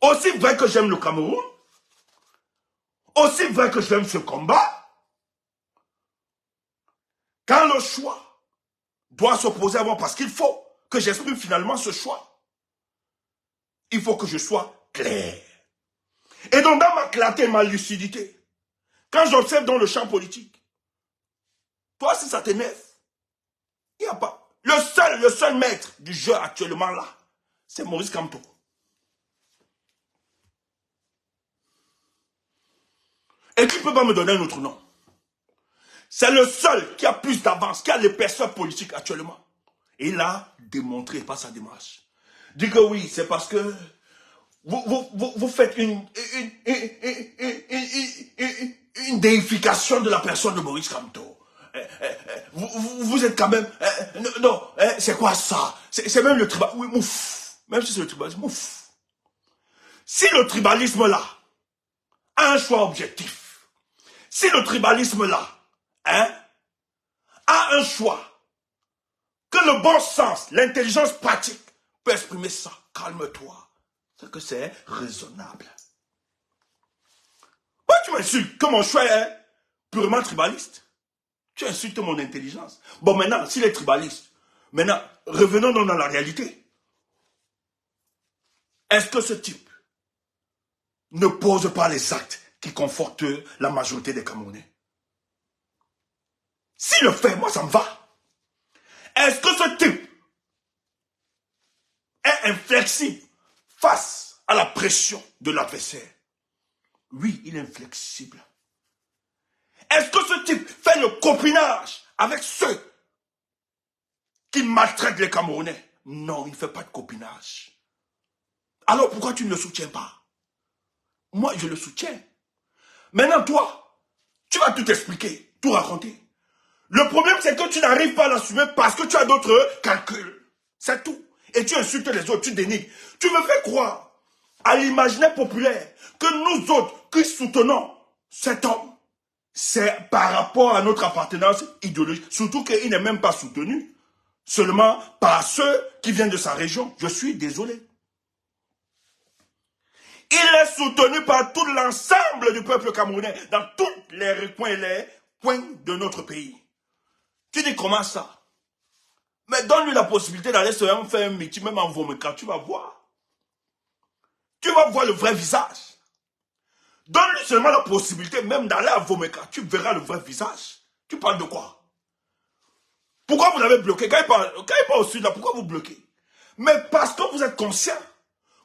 aussi vrai que j'aime le Cameroun, aussi vrai que j'aime ce combat, quand le choix doit s'opposer à moi, parce qu'il faut que j'exprime finalement ce choix, il faut que je sois clair. Et donc dans ma clarté et ma lucidité, quand j'observe dans le champ politique, toi si ça t'énerve, il n'y a pas. Le seul maître du jeu actuellement là, c'est Maurice Kamto. Et tu ne peux pas me donner un autre nom. C'est le seul qui a plus d'avance, qui a les personnes politiques actuellement. Et il a démontré par sa démarche. Dit que oui, c'est parce que vous faites une déification de la personne de Maurice Kamto. vous êtes quand même... non, c'est quoi ça? C'est même le tribalisme. Oui, mouf. Même si c'est le tribalisme, mouf. Si le tribalisme là a un choix objectif, si le tribalisme là a un choix, que le bon sens, l'intelligence pratique peut exprimer ça, calme-toi. C'est que c'est raisonnable. Pourquoi tu m'insultes que mon choix est purement tribaliste? Tu insultes mon intelligence. Bon, maintenant, s'il est tribaliste, maintenant, revenons donc dans la réalité. Est-ce que ce type ne pose pas les actes qui confortent la majorité des Camerounais? S'il le fait, moi, ça me va. Est-ce que ce type est inflexible face à la pression de l'adversaire? Oui, il est inflexible. Est-ce que ce type fait le copinage avec ceux qui maltraitent les Camerounais? Non, il ne fait pas de copinage. Alors pourquoi tu ne le soutiens pas? Moi, je le soutiens. Maintenant, toi, tu vas tout expliquer, tout raconter. Le problème, c'est que tu n'arrives pas à l'assumer parce que tu as d'autres calculs. C'est tout. Et tu insultes les autres, tu dénigres. Tu me fais croire à l'imaginaire populaire que nous autres qui soutenons cet homme, c'est par rapport à notre appartenance idéologique. Surtout qu'il n'est même pas soutenu seulement par ceux qui viennent de sa région. Je suis désolé. Il est soutenu par tout l'ensemble du peuple camerounais, dans tous les recoins et les coins de notre pays. Tu dis comment ça? Mais donne-lui la possibilité d'aller se faire un métier, même en Vomeka, tu vas voir. Tu vas voir le vrai visage. Donne-lui seulement la possibilité même d'aller à Vomeka, tu verras le vrai visage. Tu parles de quoi? Pourquoi vous l'avez bloqué? Quand il parle au sud, là, pourquoi vous bloquez? Mais parce que vous êtes conscient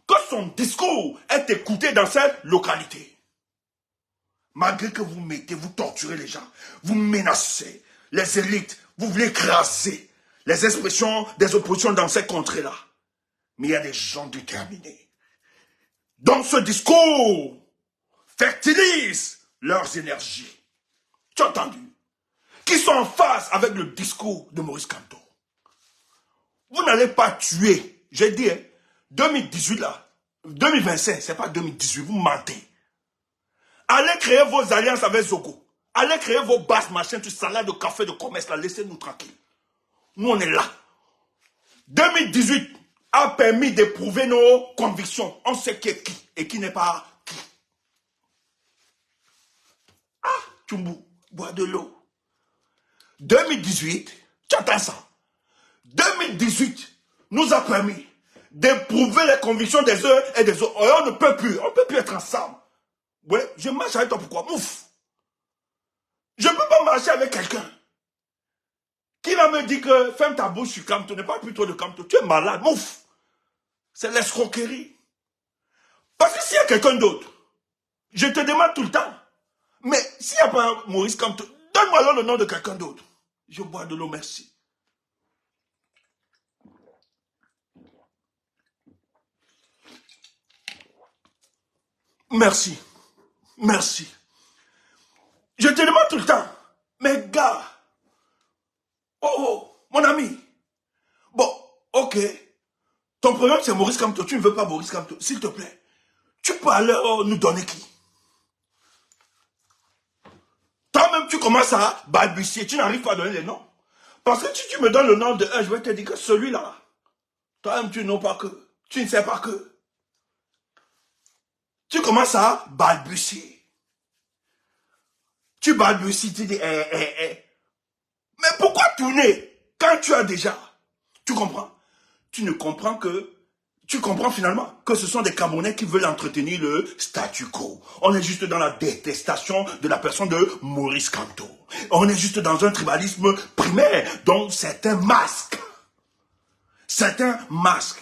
que son discours est écouté dans cette localité. Malgré que vous mettez, vous torturez les gens, vous menacez les élites, vous voulez écraser les expressions des oppositions dans ces contrées-là. Mais il y a des gens déterminés. Donc ce discours fertilise leurs énergies. Tu as entendu? Qui sont en phase avec le discours de Maurice Kamto. Vous n'allez pas tuer. J'ai dit, 2018 là, 2025, c'est pas 2018, vous mentez. Allez créer vos alliances avec Zogo. Allez créer vos basses machines, tout salade de café, de commerce là, laissez-nous tranquilles. Nous on est là. 2018 a permis d'éprouver nos convictions. On sait qui est qui et qui n'est pas qui. Ah, Tchumbu, bois de l'eau. 2018, tu attends ça. 2018 nous a permis d'éprouver les convictions des uns et des autres. On ne peut plus être ensemble. Ouais, je marche avec toi, pourquoi? Mouf. Je ne peux pas marcher avec quelqu'un qui va me dire que ferme ta bouche sur Kamto, n'est pas plutôt de Kamto. Tu es malade, mouf. C'est l'escroquerie. Parce que s'il y a quelqu'un d'autre, je te demande tout le temps, mais s'il n'y a pas Maurice Kamto, donne-moi alors le nom de quelqu'un d'autre. Je bois de l'eau, merci. Merci. Merci. Je te demande tout le temps, mais gars, oh, mon ami, bon, ok, ton problème c'est Maurice Kamto, tu ne veux pas Maurice Kamto, s'il te plaît, tu peux alors nous donner qui? Toi-même, tu commences à balbutier, tu n'arrives pas à donner les noms. Parce que si tu me donnes le nom de un, je vais te dire que celui-là, toi-même, tu n'as pas que, tu ne sais pas que. Tu commences à balbutier. Tu balbuties, tu dis, Mais pourquoi tourner quand tu as déjà? Tu comprends? Tu comprends finalement que ce sont des Camerounais qui veulent entretenir le statu quo. On est juste dans la détestation de la personne de Maurice Kamto. On est juste dans un tribalisme primaire, donc c'est un masque. C'est un masque.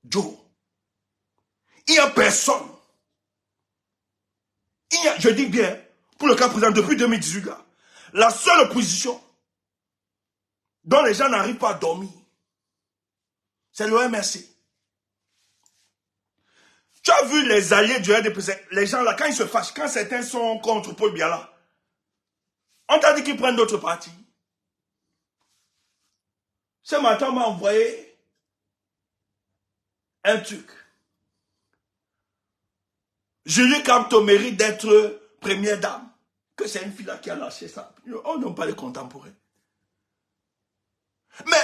Joe, il n'y a personne. Je dis bien, pour le cas présent, depuis 2018, là, la seule opposition dont les gens n'arrivent pas à dormir, c'est le MRC. Tu as vu les alliés du RDPC, les gens là, quand ils se fâchent, quand certains sont contre Paul Biala, on t'a dit qu'ils prennent d'autres partis. Ce matin, on m'a envoyé un truc. Julie Camto mérite d'être première dame. Que c'est une fille là qui a lâché ça. On n'a pas les contemporains. Mais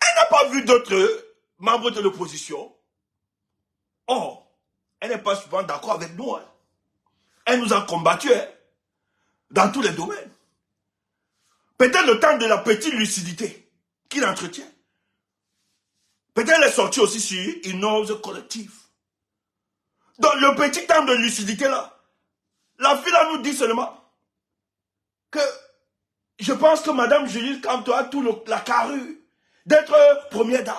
elle n'a pas vu d'autres membres de l'opposition. Oh, elle n'est pas souvent d'accord avec nous. Hein. Elle nous a combattus hein, dans tous les domaines. Peut-être le temps de la petite lucidité qu'il entretient. Peut-être elle est sortie aussi sur une ose collective. Dans le petit temps de lucidité là, la fille là nous dit seulement que je pense que Madame Julie Camto a tout la carrure d'être première dame.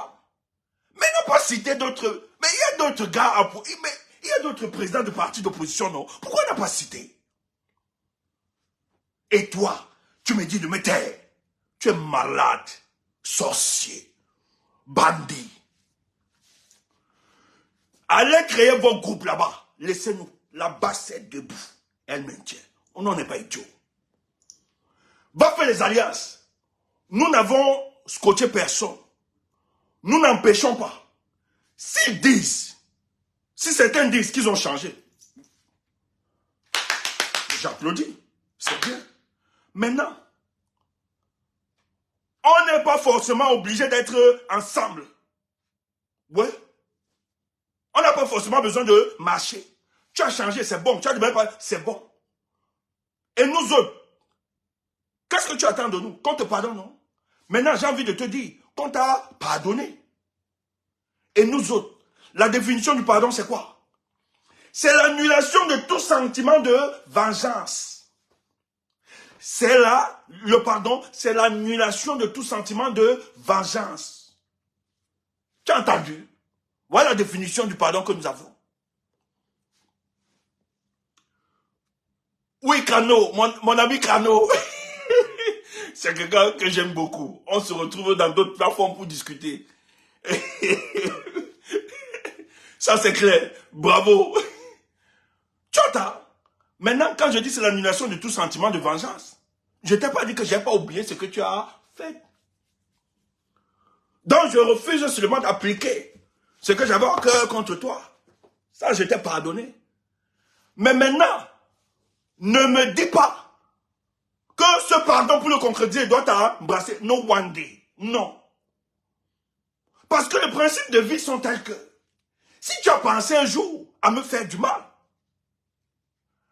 Mais elle n'a pas cité d'autres. Mais il y a d'autres gars, mais il y a d'autres présidents de partis d'opposition, non? Pourquoi elle n'a pas cité? Et toi, tu me dis de me taire. Tu es malade, sorcier, bandit. Allez créer vos groupes là-bas. Laissez-nous. Là-bas, c'est debout. Elle maintient. On n'en est pas idiot. Va faire les alliances. Nous n'avons scotché personne. Nous n'empêchons pas. S'ils disent, si certains disent qu'ils ont changé, j'applaudis. C'est bien. Maintenant, on n'est pas forcément obligé d'être ensemble. Ouais. On n'a pas forcément besoin de marcher. Tu as changé, c'est bon. Tu as demandé, c'est bon. Et nous autres, qu'est-ce que tu attends de nous? Qu'on te pardonne, non? Maintenant, j'ai envie de te dire qu'on t'a pardonné. Et nous autres, la définition du pardon, c'est quoi? C'est l'annulation de tout sentiment de vengeance. C'est là, le pardon, c'est l'annulation de tout sentiment de vengeance. Tu as entendu? Voilà la définition du pardon que nous avons. Oui, Kano, mon ami Kano. C'est quelqu'un que j'aime beaucoup. On se retrouve dans d'autres plateformes pour discuter. Ça, c'est clair. Bravo. Tu entends? Maintenant, quand je dis c'est l'annulation de tout sentiment de vengeance, je ne t'ai pas dit que je n'ai pas oublié ce que tu as fait. Donc, je refuse seulement d'appliquer ce que j'avais au cœur contre toi. Ça, je t'ai pardonné. Mais maintenant, ne me dis pas que ce pardon pour le concrétiser doit t'embrasser. No one day. Non. Parce que les principes de vie sont tels que si tu as pensé un jour à me faire du mal,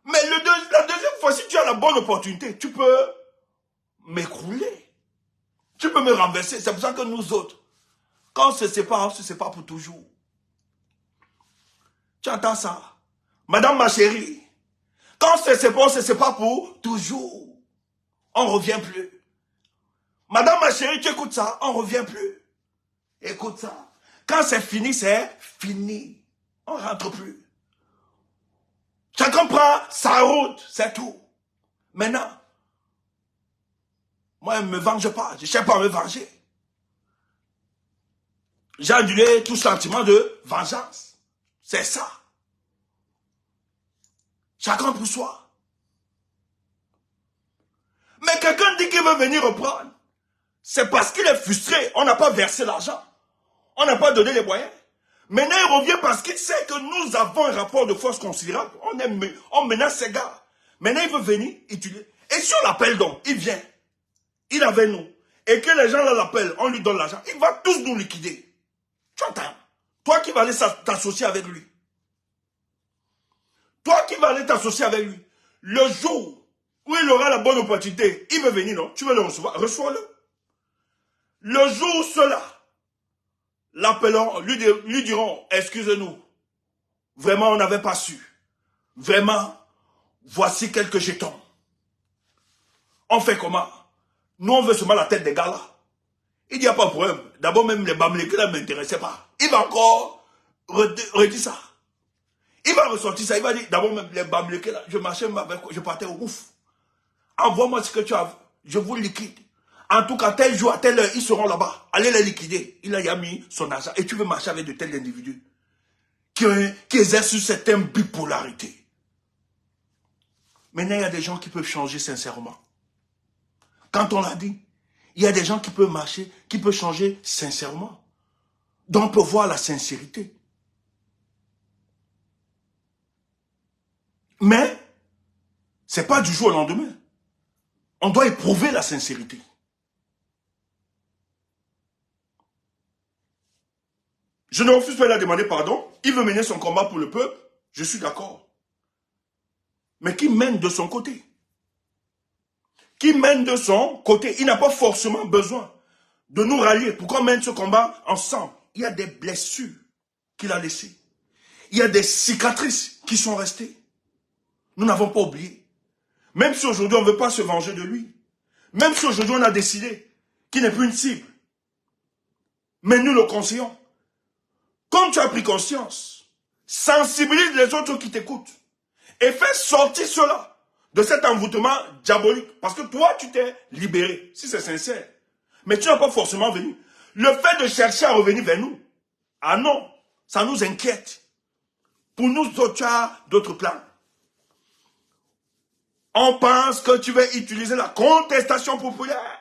mais la deuxième fois, si tu as la bonne opportunité, tu peux m'écrouler. Tu peux me renverser. C'est pour ça que nous autres, quand on se sépare pour toujours. Tu entends ça? Madame ma chérie, quand on se sépare pour toujours. On ne revient plus. Madame ma chérie, tu écoutes ça, on ne revient plus. Écoute ça. Quand c'est fini, c'est fini. On ne rentre plus. Chacun prend sa route, c'est tout. Maintenant, moi, je ne me venge pas. Je ne cherche pas à me venger. J'ai annulé tout sentiment de vengeance. C'est ça. Chacun pour soi. Mais quelqu'un dit qu'il veut venir reprendre. C'est parce qu'il est frustré. On n'a pas versé l'argent. On n'a pas donné les moyens. Maintenant, il revient parce qu'il sait que nous avons un rapport de force considérable. On menace ces gars. Maintenant, il veut venir utiliser. Et si on l'appelle donc, il vient. Il est avec nous. Et que les gens là l'appellent, on lui donne l'argent. Il va tous nous liquider. Tu entends? Toi qui vas aller t'associer avec lui. Toi qui vas aller t'associer avec lui. Le jour où il aura la bonne opportunité, il veut venir, non? Tu veux le recevoir? Reçois-le. Le jour où ceux-là l'appelleront, lui diront, excusez-nous, vraiment on n'avait pas su. Vraiment, voici quelques jetons. On fait comment? Nous on veut seulement la tête des gars là. Il n'y a pas de problème. D'abord même les bamlékés là ne m'intéressaient pas. Il va encore redire ça. Il va ressortir ça, il va dire, d'abord même les bamlékés là, je marchais avec, je partais au ouf. Envoie-moi ce que tu as, je vous liquide. En tout cas, tel jour, à telle heure, ils seront là-bas. Allez les liquider. Il a mis son argent. Et tu veux marcher avec de tels individus qui exercent une certaine bipolarité. Maintenant, il y a des gens qui peuvent changer sincèrement. Quand on l'a dit, il y a des gens qui peuvent marcher, qui peuvent changer sincèrement. Donc, on peut voir la sincérité. Mais, ce n'est pas du jour au lendemain. On doit éprouver la sincérité. Je ne refuse pas de lui demander pardon. Il veut mener son combat pour le peuple. Je suis d'accord. Mais qui mène de son côté? Qui mène de son côté? Il n'a pas forcément besoin de nous rallier pour qu'on mène ce combat ensemble. Il y a des blessures qu'il a laissées. Il y a des cicatrices qui sont restées. Nous n'avons pas oublié. Même si aujourd'hui on ne veut pas se venger de lui. Même si aujourd'hui on a décidé qu'il n'est plus une cible. Mais nous le conseillons. Comme tu as pris conscience, sensibilise les autres qui t'écoutent. Et fais sortir cela de cet envoûtement diabolique. Parce que toi, tu t'es libéré, si c'est sincère. Mais tu n'as pas forcément venu. Le fait de chercher à revenir vers nous, ah non, ça nous inquiète. Pour nous, tu as d'autres plans. On pense que tu vas utiliser la contestation populaire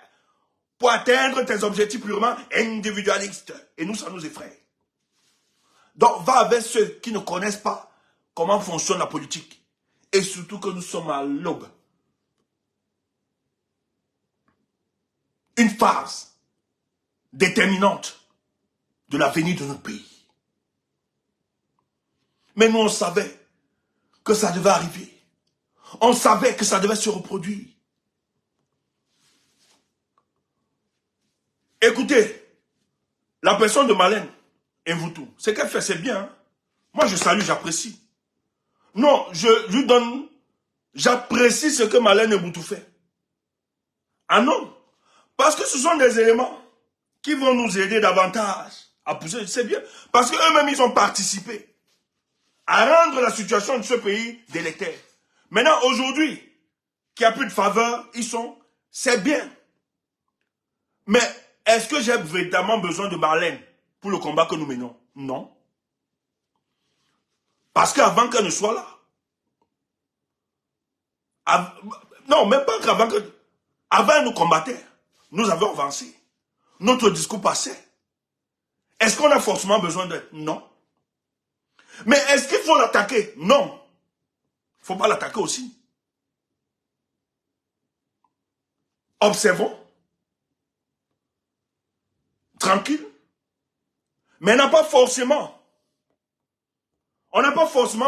pour atteindre tes objectifs purement individualistes. Et nous, ça nous effraie. Donc, va avec ceux qui ne connaissent pas comment fonctionne la politique. Et surtout que nous sommes à l'aube. Une phase déterminante de l'avenir de notre pays. Mais nous, on savait que ça devait arriver. On savait que ça devait se reproduire. Écoutez, la personne de Marlène Mvoutou, ce qu'elle fait, c'est bien. Hein? Moi, je salue, j'apprécie. Non, je lui donne... J'apprécie ce que Marlène Mvoutou fait. Ah non, parce que ce sont des éléments qui vont nous aider davantage à pousser. C'est bien, parce qu'eux-mêmes, ils ont participé à rendre la situation de ce pays délétère. Maintenant, aujourd'hui, qu'il n'y a plus de faveur, ils sont... C'est bien. Mais est-ce que j'ai véritablement besoin de Marlène pour le combat que nous menons? Non. Parce qu'avant qu'elle ne soit là, non, même pas qu'avant que... Avant, elle nous combattait. Nous avions avancé. Notre discours passait. Est-ce qu'on a forcément besoin d'elle? Non. Mais est-ce qu'il faut l'attaquer? Non. Il ne faut pas l'attaquer aussi. Observons. Tranquille. Mais on n'a pas forcément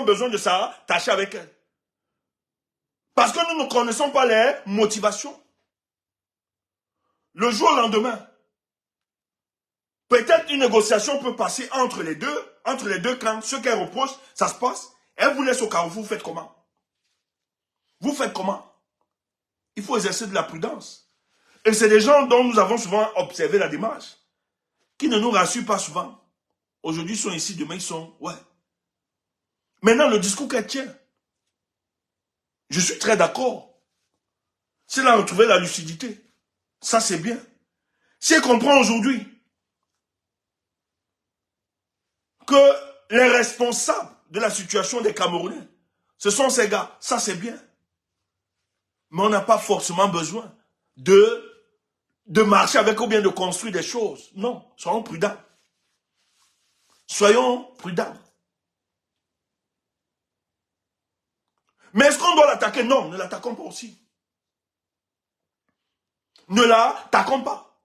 besoin de s'attacher avec elle. Parce que nous ne connaissons pas les motivations. Le jour au lendemain, peut-être une négociation peut passer entre les deux camps. Ce qu'elle reproche, ça se passe. Elle vous laisse au carrefour, vous faites comment? Vous faites comment? Il faut exercer de la prudence. Et c'est des gens dont nous avons souvent observé la démarche, qui ne nous rassurent pas souvent. Aujourd'hui, ils sont ici, demain, ils sont... Ouais. Maintenant, le discours qu'elle tient, je suis très d'accord. Si elle a retrouvé la lucidité, ça c'est bien. Si elle comprend aujourd'hui que les responsables de la situation des Camerounais, ce sont ces gars, ça c'est bien. Mais on n'a pas forcément besoin de marcher avec ou bien de construire des choses. Non, soyons prudents. Soyons prudents. Mais est-ce qu'on doit l'attaquer? Non, ne l'attaquons pas aussi. Ne l'attaquons pas.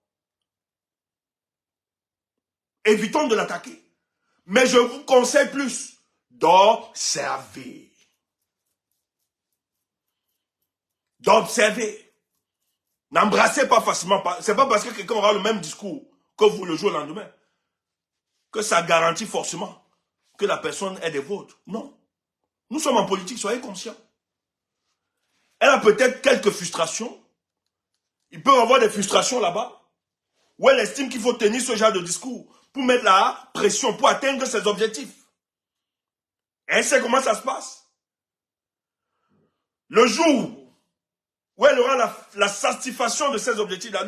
Évitons de l'attaquer. Mais je vous conseille plus d'observer. D'observer. N'embrassez pas facilement. Ce n'est pas parce que quelqu'un aura le même discours que vous le jour au lendemain que ça garantit forcément que la personne est des vôtres. Non. Nous sommes en politique, soyez conscients. Elle a peut-être quelques frustrations. Il peut y avoir des frustrations là-bas, où elle estime qu'il faut tenir ce genre de discours pour mettre la pression, pour atteindre ses objectifs. Et elle sait comment ça se passe. Le jour où elle aura la satisfaction de ses objectifs-là,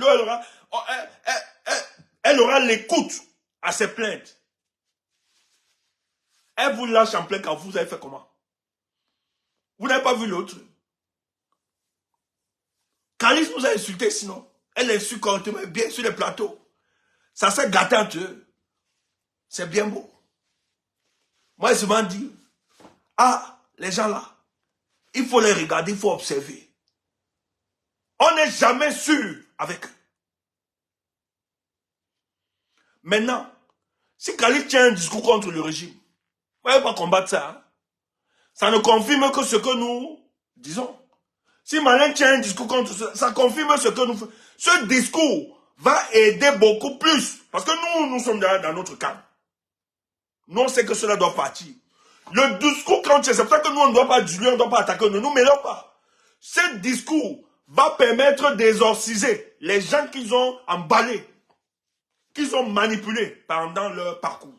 elle aura l'écoute à ses plaintes. Elle vous lâche en plein carrefour, vous avez fait comment? Vous n'avez pas vu l'autre? Calice nous a insulté sinon. Elle insulte correctement bien sur les plateaux. Ça s'est gâté entre eux. C'est bien beau. Moi, je m'en dis, ah, les gens là, il faut les regarder, il faut observer. On n'est jamais sûr avec eux. Maintenant, si Khalid tient un discours contre le régime, on ne va pas combattre ça. Hein? Ça ne confirme que ce que nous disons. Si Malin tient un discours contre ça, ça confirme ce que nous faisons. Ce discours va aider beaucoup plus. Parce que nous sommes dans notre camp. Nous, on sait que cela doit partir. Le discours, c'est pour ça que nous, on ne doit pas diluer, on ne doit pas attaquer, ne nous mêlons pas. Ce discours va permettre d'exorciser les gens qu'ils ont emballés, qu'ils ont manipulés pendant leur parcours.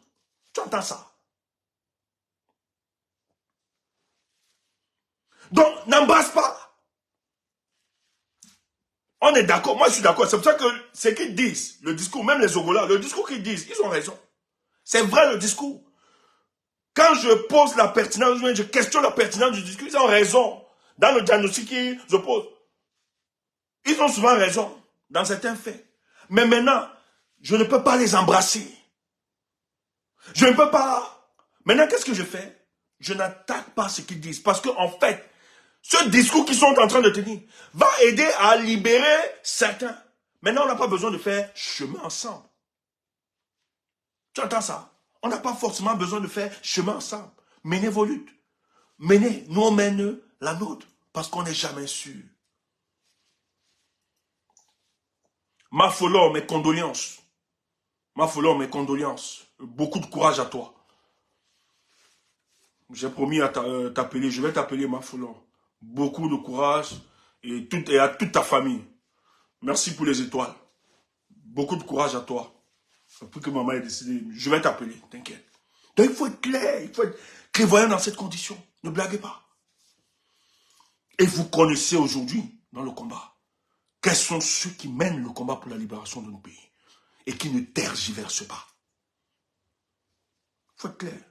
Tu entends ça? Donc, n'embrasse pas. On est d'accord, moi je suis d'accord. C'est pour ça que ce qu'ils disent, le discours, même les Ogola, le discours qu'ils disent, ils ont raison. C'est vrai le discours. Quand je pose la pertinence, je questionne la pertinence du discours, ils ont raison. Dans le diagnostic qu'ils opposent, ils ont souvent raison dans certains faits. Mais maintenant, je ne peux pas les embrasser. Je ne peux pas. Maintenant, qu'est-ce que je fais? Je n'attaque pas ce qu'ils disent. Parce qu'en fait, ce discours qu'ils sont en train de tenir va aider à libérer certains. Maintenant, on n'a pas besoin de faire chemin ensemble. Tu entends ça? On n'a pas forcément besoin de faire chemin ensemble. Menez vos luttes. Menez, nous on mène la nôtre. Parce qu'on n'est jamais sûr. Mafolor, mes condoléances. Mafolor, mes condoléances. Beaucoup de courage à toi. J'ai promis à t'appeler. Je vais t'appeler Mafolor. Beaucoup de courage et à toute ta famille. Merci pour les étoiles. Beaucoup de courage à toi. Depuis que maman est décédée, je vais t'appeler, t'inquiète. Donc il faut être clair, il faut être clairvoyant dans cette condition. Ne blaguez pas. Et vous connaissez aujourd'hui, dans le combat, quels sont ceux qui mènent le combat pour la libération de nos pays et qui ne tergiversent pas. Il faut être clair.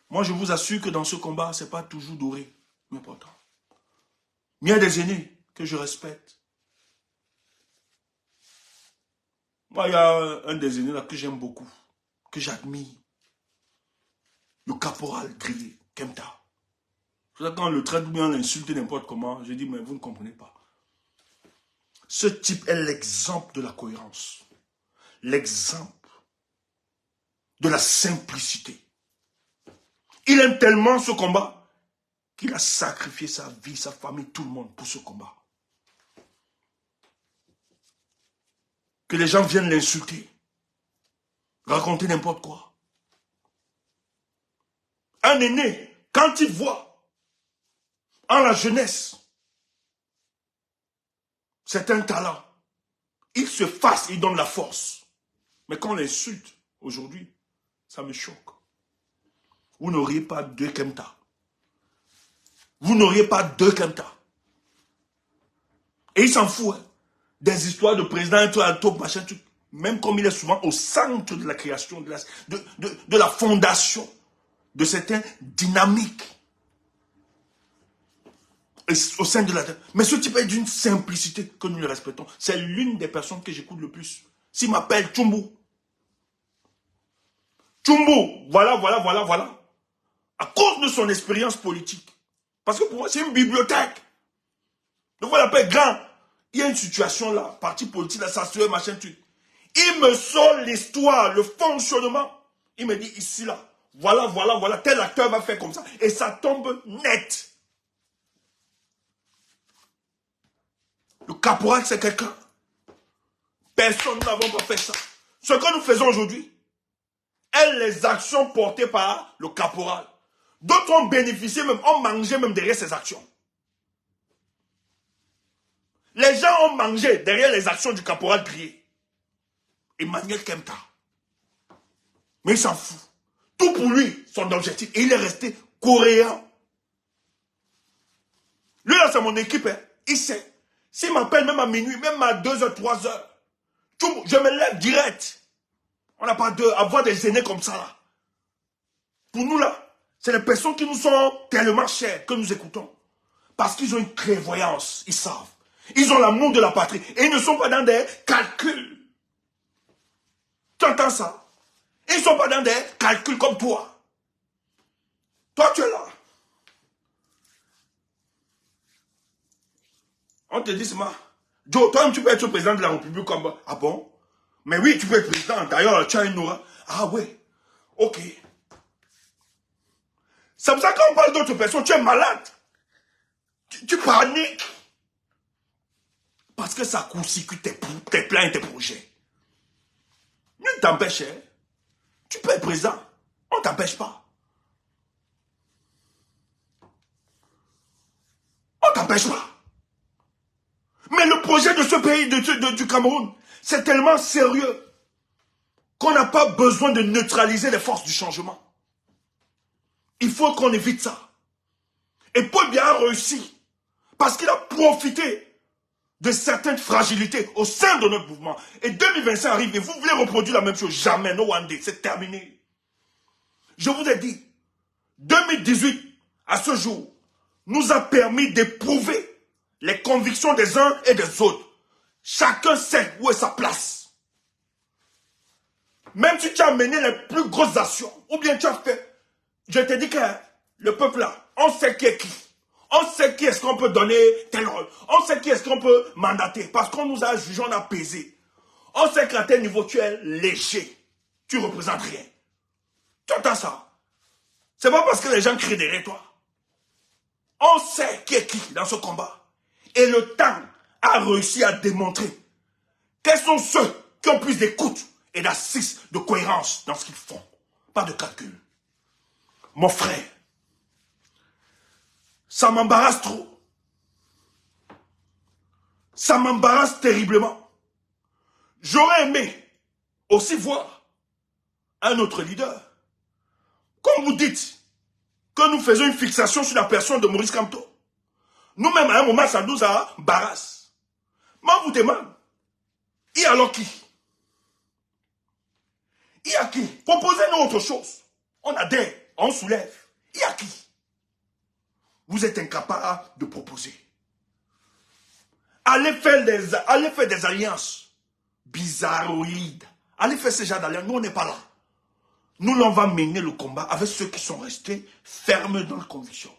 Moi, je vous assure que dans ce combat, ce n'est pas toujours doré, mais pourtant. Il y a des aînés que je respecte. Moi, il y a un des aînés là que j'aime beaucoup, que j'admire. Le caporal grillé, Kemta. Quand on le traite ou bien on l'insulte n'importe comment, je dis, mais vous ne comprenez pas. Ce type est l'exemple de la cohérence. L'exemple de la simplicité. Il aime tellement ce combat qu'il a sacrifié sa vie, sa famille, tout le monde pour ce combat. Que les gens viennent l'insulter, raconter n'importe quoi. Un aîné, quand il voit en la jeunesse certains talents, il se fasse, il donne la force. Mais quand on l'insulte aujourd'hui, ça me choque. Vous n'auriez pas deux Kemta. Vous n'auriez pas deux Kemta. Et il s'en fout, hein, des histoires de président, un top, machin, truc. Même comme il est souvent au centre de la création, de la fondation de certaines dynamiques. Et au sein de la terre. Mais ce type est d'une simplicité que nous le respectons. C'est l'une des personnes que j'écoute le plus. S'il m'appelle Tchumbu. Tchumbu, voilà. À cause de son expérience politique. Parce que pour moi, c'est une bibliothèque. Donc voilà, l'appeler grand. Il y a une situation là, parti politique, là, ça se fait, machin, truc. Il me sort l'histoire, le fonctionnement. Il me dit ici, là, voilà, tel acteur va faire comme ça. Et ça tombe net. Le caporal, c'est quelqu'un. Personne n'avons pas fait ça. Ce que nous faisons aujourd'hui est les actions portées par le caporal. D'autres ont bénéficié même, ont mangé même derrière ces actions. Les gens ont mangé derrière les actions du caporal grillé. Emmanuel Kemta. Mais il s'en fout. Tout pour lui, son objectif. Et il est resté coréen. Lui là, c'est mon équipe. Hein. Il sait. S'il m'appelle même à minuit, même à 2h, 3h, je me lève direct. On n'a pas à voir des aînés comme ça là. Pour nous là, c'est les personnes qui nous sont tellement chères que nous écoutons. Parce qu'ils ont une clairvoyance, ils savent. Ils ont l'amour de la patrie. Et ils ne sont pas dans des calculs. Tu entends ça? Ils ne sont pas dans des calculs comme toi. Toi, tu es là. On te dit, Joe, toi, tu peux être président de la République comme... Ah bon? Mais oui, tu peux être président. D'ailleurs, tu as une aura. Ah oui. Ok. C'est pour ça que quand on parle d'autres personnes, tu es malade. Tu paniques. Parce que ça court-circuite tes plans et tes projets. Ne t'empêche. Hein? Tu peux être président. On ne t'empêche pas. On ne t'empêche pas. Mais le projet de ce pays, du Cameroun, c'est tellement sérieux qu'on n'a pas besoin de neutraliser les forces du changement. Il faut qu'on évite ça. Et Paul Biya a réussi parce qu'il a profité de certaines fragilités au sein de notre mouvement. Et 2025 arrive et vous voulez reproduire la même chose. Jamais, no one day, c'est terminé. Je vous ai dit, 2018, à ce jour, nous a permis d'éprouver les convictions des uns et des autres. Chacun sait où est sa place. Même si tu as mené les plus grosses actions, ou bien tu as fait, je te dis que le peuple là, on sait qui est qui. On sait qui est-ce qu'on peut donner tel rôle. On sait qui est-ce qu'on peut mandater. Parce qu'on nous a jugé, on a pesé. On sait qu'à tel niveau, tu es léger. Tu ne représentes rien. Tu entends ça? C'est pas parce que les gens crient derrière toi. On sait qui est qui dans ce combat. Et le temps a réussi à démontrer quels sont ceux qui ont plus d'écoute et d'assise, de cohérence dans ce qu'ils font. Pas de calcul. Mon frère, ça m'embarrasse trop. Ça m'embarrasse terriblement. J'aurais aimé aussi voir un autre leader. Comme vous dites que nous faisons une fixation sur la personne de Maurice Kamto. Nous-mêmes, à un moment, ça nous embarrasse. Mais on vous demande, il y a alors qui? Il y a qui? Proposez-nous autre chose. On adhère, on soulève. Il y a qui? Vous êtes incapable de proposer. Allez faire des alliances bizarroïdes. Allez faire ce genre d'alliances. Nous, on n'est pas là. Nous, on va mener le combat avec ceux qui sont restés fermes dans la conviction.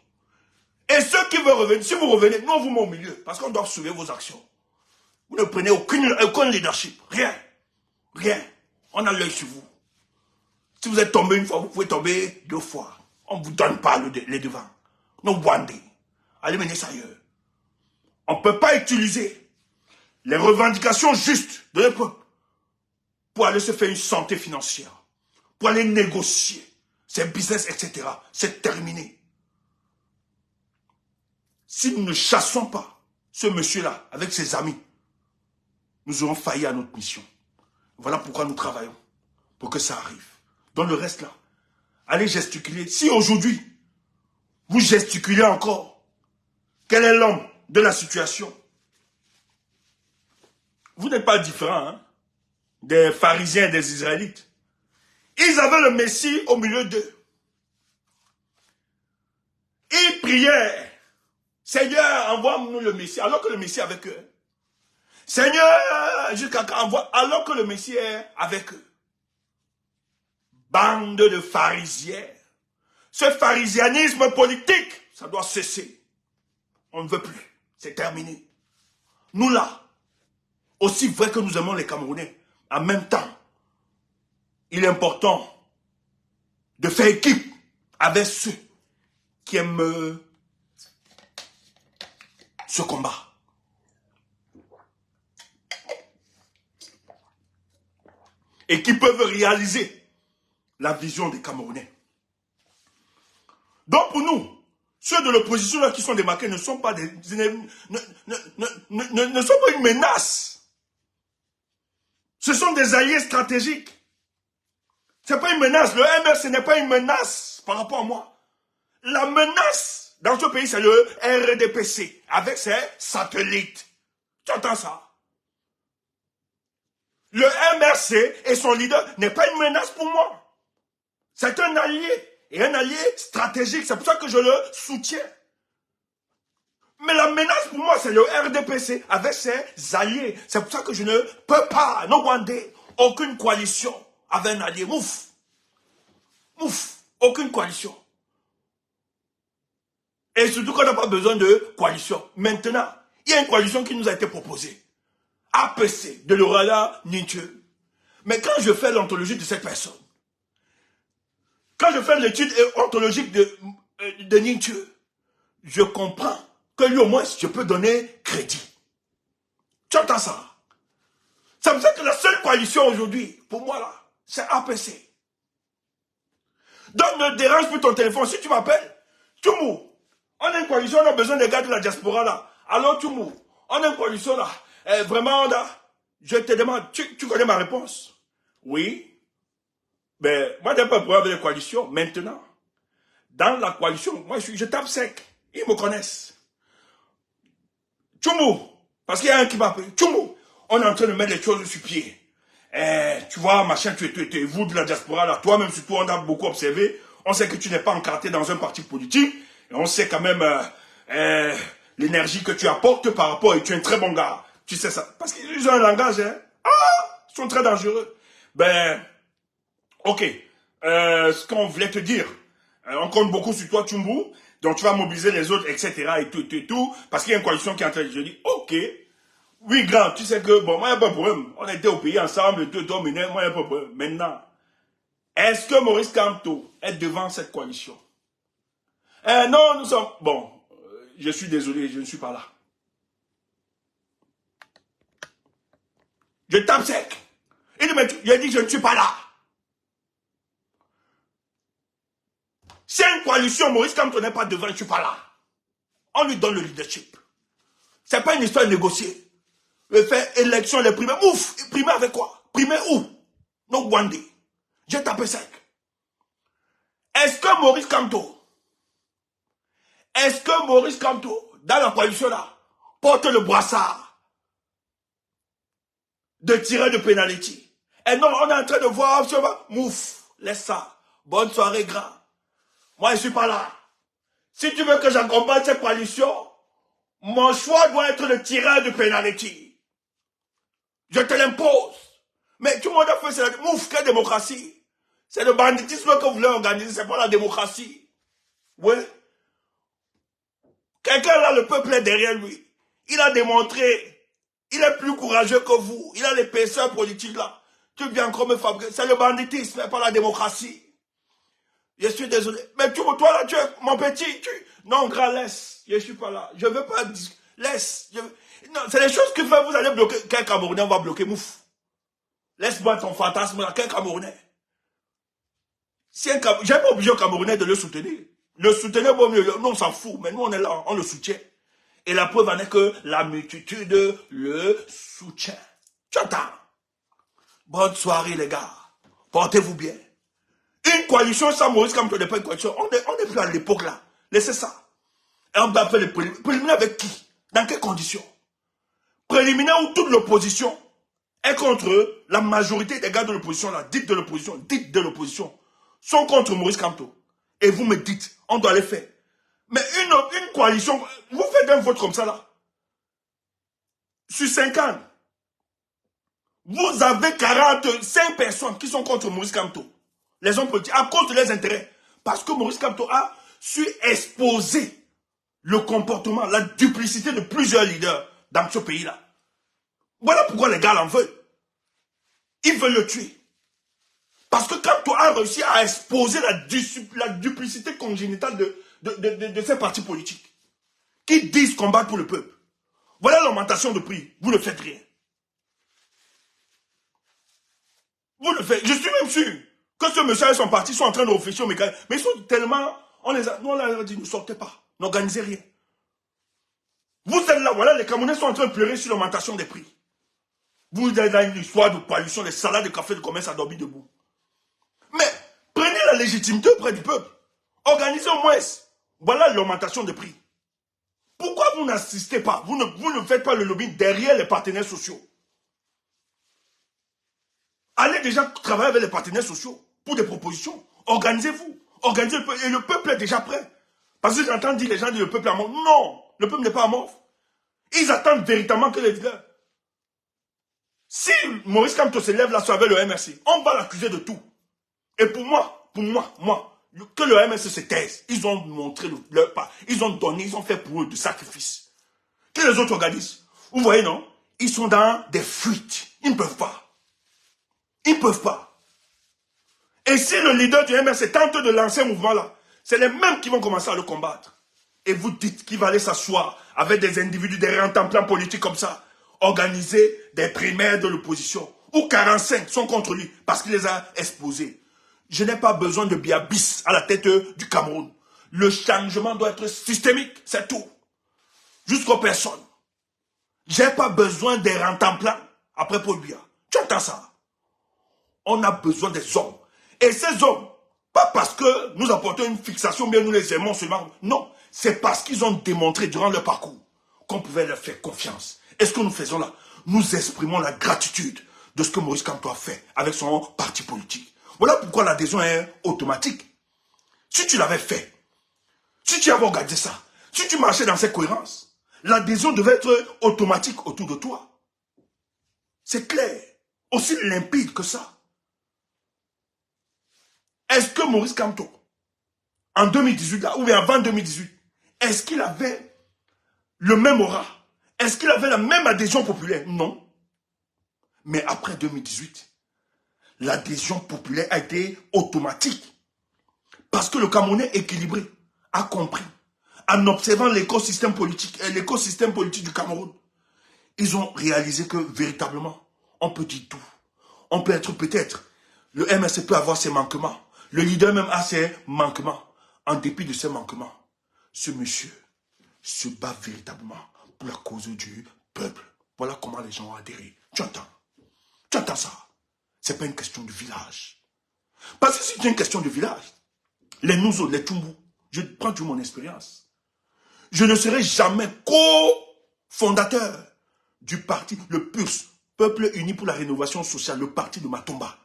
Et ceux qui veulent revenir, si vous revenez, nous, on vous met au milieu. Parce qu'on doit sauver vos actions. Vous ne prenez aucun leadership. Rien. Rien. On a l'œil sur vous. Si vous êtes tombé une fois, vous pouvez tomber 2 fois. On ne vous donne pas les devants. No one day. Allez mener ça ailleurs. On ne peut pas utiliser les revendications justes de l'époque pour aller se faire une santé financière, pour aller négocier ses business, etc. C'est terminé. Si nous ne chassons pas ce monsieur-là avec ses amis, nous aurons failli à notre mission. Voilà pourquoi nous travaillons, pour que ça arrive. Dans le reste là, allez gesticuler. Si aujourd'hui, vous gesticulez encore, quel est l'homme de la situation? Vous n'êtes pas différent hein, des pharisiens et des Israélites. Ils avaient le Messie au milieu d'eux. Ils priaient. Seigneur, envoie-nous le Messie, alors que le Messie est avec eux. Seigneur, jusqu'à quand envoie, alors que le Messie est avec eux. Bande de pharisiens. Ce pharisianisme politique, ça doit cesser. On ne veut plus. C'est terminé. Nous là, aussi vrai que nous aimons les Camerounais, en même temps, il est important de faire équipe avec ceux qui aiment ce combat. Et qui peuvent réaliser la vision des Camerounais. Donc pour nous, ceux de l'opposition là qui sont démarqués ne sont pas ne sont pas une menace. Ce sont des alliés stratégiques. Ce n'est pas une menace. Le MRC n'est pas une menace par rapport à moi. La menace dans ce pays, c'est le RDPC avec ses satellites. Tu entends ça? Le MRC et son leader n'est pas une menace pour moi. C'est un allié. et un allié stratégique. C'est pour ça que je le soutiens. Mais la menace pour moi, c'est le RDPC avec ses alliés. C'est pour ça que je ne peux pas, non Wandé, aucune coalition avec un allié. Mouf. Mouf. Aucune coalition. Et surtout qu'on n'a pas besoin de coalition. Maintenant, il y a une coalition qui nous a été proposée. APC, de Loraya Nintieu. Mais quand je fais l'ontologie de cette personne, quand je fais l'étude ontologique de Nintieu, je comprends que lui au moins, je peux donner crédit. Tu entends ça? Ça veut dire que la seule coalition aujourd'hui, pour moi là, c'est APC. Donc ne dérange plus ton téléphone. Si tu m'appelles, Toumou, on a une coalition, on a besoin des gars de la diaspora là. Alors Toumou, on a une coalition là. Vraiment là, je te demande, tu connais ma réponse? Oui. Ben, moi j'ai pas de problème avec les coalitions. Maintenant, dans la coalition, moi je tape sec. Ils me connaissent. Toumou, parce qu'il y a un qui m'a appelé. Toumou, on est en train de mettre les choses sur pied. Tu vois, machin, tu es vous de la diaspora, là, toi-même, surtout, on a beaucoup observé. On sait que tu n'es pas encarté dans un parti politique. Et on sait quand même l'énergie que tu apportes par rapport, et tu es un très bon gars. Tu sais ça. Parce qu'ils ont un langage, hein. Ah, ils sont très dangereux. Ben, ok. Ce qu'on voulait te dire, on compte beaucoup sur toi, Toumou. Donc tu vas mobiliser les autres, etc. et tout. Parce qu'il y a une coalition qui est en train de... Je dis, ok. Oui, grand, tu sais que, bon, moi, il n'y a pas de problème. On était au pays ensemble, tout dominé, moi, il n'y a pas de problème. Maintenant, est-ce que Maurice Kamto est devant cette coalition? Non, nous sommes... Bon, je suis désolé, je ne suis pas là. Je tape sec. Il dit, mais j'ai dit que je ne suis pas là. Si une coalition, Maurice Kamto n'est pas devant, je ne suis pas là. On lui donne le leadership. Ce n'est pas une histoire négociée. Le fait élection, les primaires. Ouf, primaire avec quoi? Primaire où? Non, Gwandé. J'ai tapé sec. Est-ce que Maurice Kamto, dans la coalition là, porte le brassard de tirer de pénalité? Et non, on est en train de voir, mouf, laisse ça. Bonne soirée, grand. Moi, je ne suis pas là. Si tu veux que j'accompagne cette coalition, mon choix doit être le tireur de pénalité. Je te l'impose. Mais tout le monde a fait, c'est la... Mouf, quelle démocratie? C'est le banditisme que vous voulez organiser, c'est pas la démocratie. Oui. Quelqu'un là, le peuple est derrière lui. Il a démontré, il est plus courageux que vous. Il a l'épaisseur politique là. Tu viens encore me fabriquer. C'est le banditisme, mais pas la démocratie. Je suis désolé. Mais toi là, tu es mon petit. Non, grand, laisse. Je suis pas là. Je veux pas... Laisse. Non, c'est les choses que vous allez bloquer. Quel Camerounais on va bloquer, mouf? Laisse-moi ton fantasme là. Quel Camerounais? Si j'ai pas obligé au Camerounais de le soutenir. Le soutenir, bon mieux. Nous, on s'en fout. Mais nous, on est là. On le soutient. Et la preuve en est que la multitude le soutient. Tu entends? Bonne soirée, les gars. Portez-vous bien. Une coalition sans Maurice Kamto n'est pas une coalition. On est plus à l'époque là. Laissez ça. Et on va faire les préliminaires avec qui? Dans quelles conditions? Préliminaires où toute l'opposition est contre la majorité des gars de l'opposition là, dites de l'opposition, sont contre Maurice Kamto. Et vous me dites, on doit les faire. Mais une coalition, vous faites un vote comme ça là. Sur 50, vous avez 45 personnes qui sont contre Maurice Kamto. Les hommes politiques, à cause de leurs intérêts. Parce que Maurice Kamto a su exposer le comportement, la duplicité de plusieurs leaders dans ce pays-là. Voilà pourquoi les gars l'en veulent. Ils veulent le tuer. Parce que Kamto a réussi à exposer la duplicité congénitale de ces partis politiques. Qui disent combattre pour le peuple. Voilà l'augmentation de prix. Vous ne faites rien. Vous le faites. Je suis même sûr que ce monsieur et son parti sont en train de réfléchir au mécanisme. Mais ils sont tellement... Nous, on leur a dit, ne sortez pas. N'organisez rien. Vous êtes là, voilà, les Camerounais sont en train de pleurer sur l'augmentation des prix. Vous êtes dans une histoire de coalition, les salades de café de commerce à dormir debout. Mais prenez la légitimité auprès du peuple. Organisez au moins. Voilà l'augmentation des prix. Pourquoi vous n'assistez pas? Vous ne faites pas le lobby derrière les partenaires sociaux. Allez déjà travailler avec les partenaires sociaux pour des propositions. Organisez-vous. Organiser le peuple. Et le peuple est déjà prêt. Parce que j'entends dire les gens disent le peuple est mort. Non, le peuple n'est pas mort. Ils attendent véritablement que les leaders. Si Maurice Kamto se lève là avec le MRC, on va l'accuser de tout. Et pour moi, que le MRC se taise. Ils ont montré leur part. Ils ont donné, ils ont fait pour eux du sacrifice. Que les autres organisent. Vous voyez, non? Ils sont dans des fuites. Ils ne peuvent pas. Ils ne peuvent pas. Et si le leader du MRC tente de lancer un mouvement là, c'est les mêmes qui vont commencer à le combattre. Et vous dites qu'il va aller s'asseoir avec des individus, des rentemplant politiques comme ça, organiser des primaires de l'opposition, où 45 sont contre lui, parce qu'il les a exposés. Je n'ai pas besoin de Biabis à la tête du Cameroun. Le changement doit être systémique, c'est tout. Jusqu'aux personnes. J'ai pas besoin des rentemplants après Paul Biya. Tu entends ça? On a besoin des hommes. Et ces hommes, pas parce que nous apportons une fixation, bien nous les aimons seulement. Non, c'est parce qu'ils ont démontré durant leur parcours qu'on pouvait leur faire confiance. Et ce que nous faisons là, nous exprimons la gratitude de ce que Maurice Kamto a fait avec son parti politique. Voilà pourquoi l'adhésion est automatique. Si tu l'avais fait, si tu avais organisé ça, si tu marchais dans cette cohérence, l'adhésion devait être automatique autour de toi. C'est clair, aussi limpide que ça. Est-ce que Maurice Kamto, en 2018, là, ou bien avant 2018, est-ce qu'il avait le même aura? Est-ce qu'il avait la même adhésion populaire? Non. Mais après 2018, l'adhésion populaire a été automatique. Parce que le Camerounais équilibré a compris, en observant l'écosystème politique du Cameroun, ils ont réalisé que véritablement, on peut dire tout. On peut être peut-être, le MRC peut avoir ses manquements, le leader même a ses manquements. En dépit de ses manquements, ce monsieur se bat véritablement pour la cause du peuple. Voilà comment les gens ont adhéré. Tu entends? Tu entends ça? C'est pas une question de village. Parce que si c'est une question de village, les Nouzo, les Tumbu, je prends toute mon expérience. Je ne serai jamais co-fondateur du parti, le PURS, Peuple Uni pour la Rénovation Sociale, le parti de Matomba.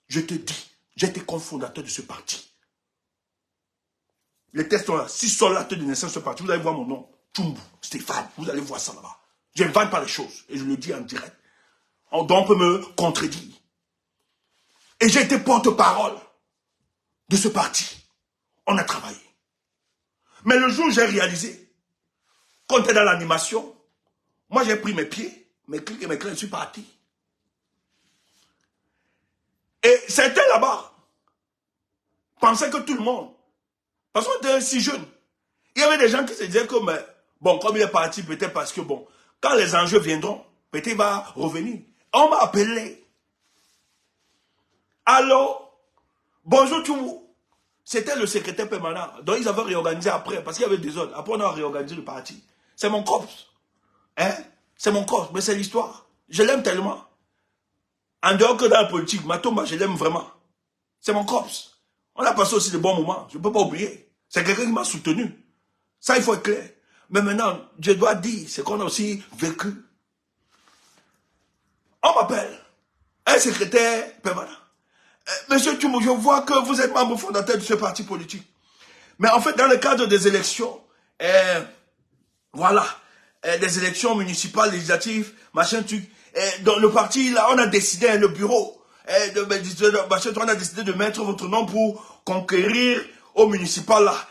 Je te dis, j'ai été cofondateur de ce parti. Les tests sont là. Si sont l'acte de naissance de ce parti, vous allez voir mon nom. Tumbu, Stéphane, vous allez voir ça là-bas. Je n'invente pas les choses et je le dis en direct. Donc on peut me contredire. Et j'ai été porte-parole de ce parti. On a travaillé. Mais le jour où j'ai réalisé qu'on était dans l'animation, moi j'ai pris mes pieds, mes clics et mes clés, je suis parti. Et certains là-bas pensaient que tout le monde, parce qu'on était si jeunes, il y avait des gens qui se disaient que, mais, bon, comme il est parti, peut-être parce que, bon, quand les enjeux viendront, peut-être il va revenir. On m'a appelé. Allô, bonjour tout le monde. C'était le secrétaire permanent. Donc ils avaient réorganisé après, parce qu'il y avait des autres. Après on a réorganisé le parti. C'est mon corps. Hein? C'est mon corps, mais c'est l'histoire. Je l'aime tellement. En dehors que dans la politique, Matomba, je l'aime vraiment. C'est mon corps. On a passé aussi de bons moments. Je ne peux pas oublier. C'est quelqu'un qui m'a soutenu. Ça, il faut être clair. Mais maintenant, je dois dire, c'est qu'on a aussi vécu. On m'appelle. Un secrétaire permanent. Monsieur Tumbu, je vois que vous êtes membre fondateur de ce parti politique. Mais en fait, dans le cadre des élections, voilà, des élections municipales, législatives, machin truc, dans le parti, là, on a décidé, le bureau, on a décidé de mettre votre nom pour conquérir au municipal, là,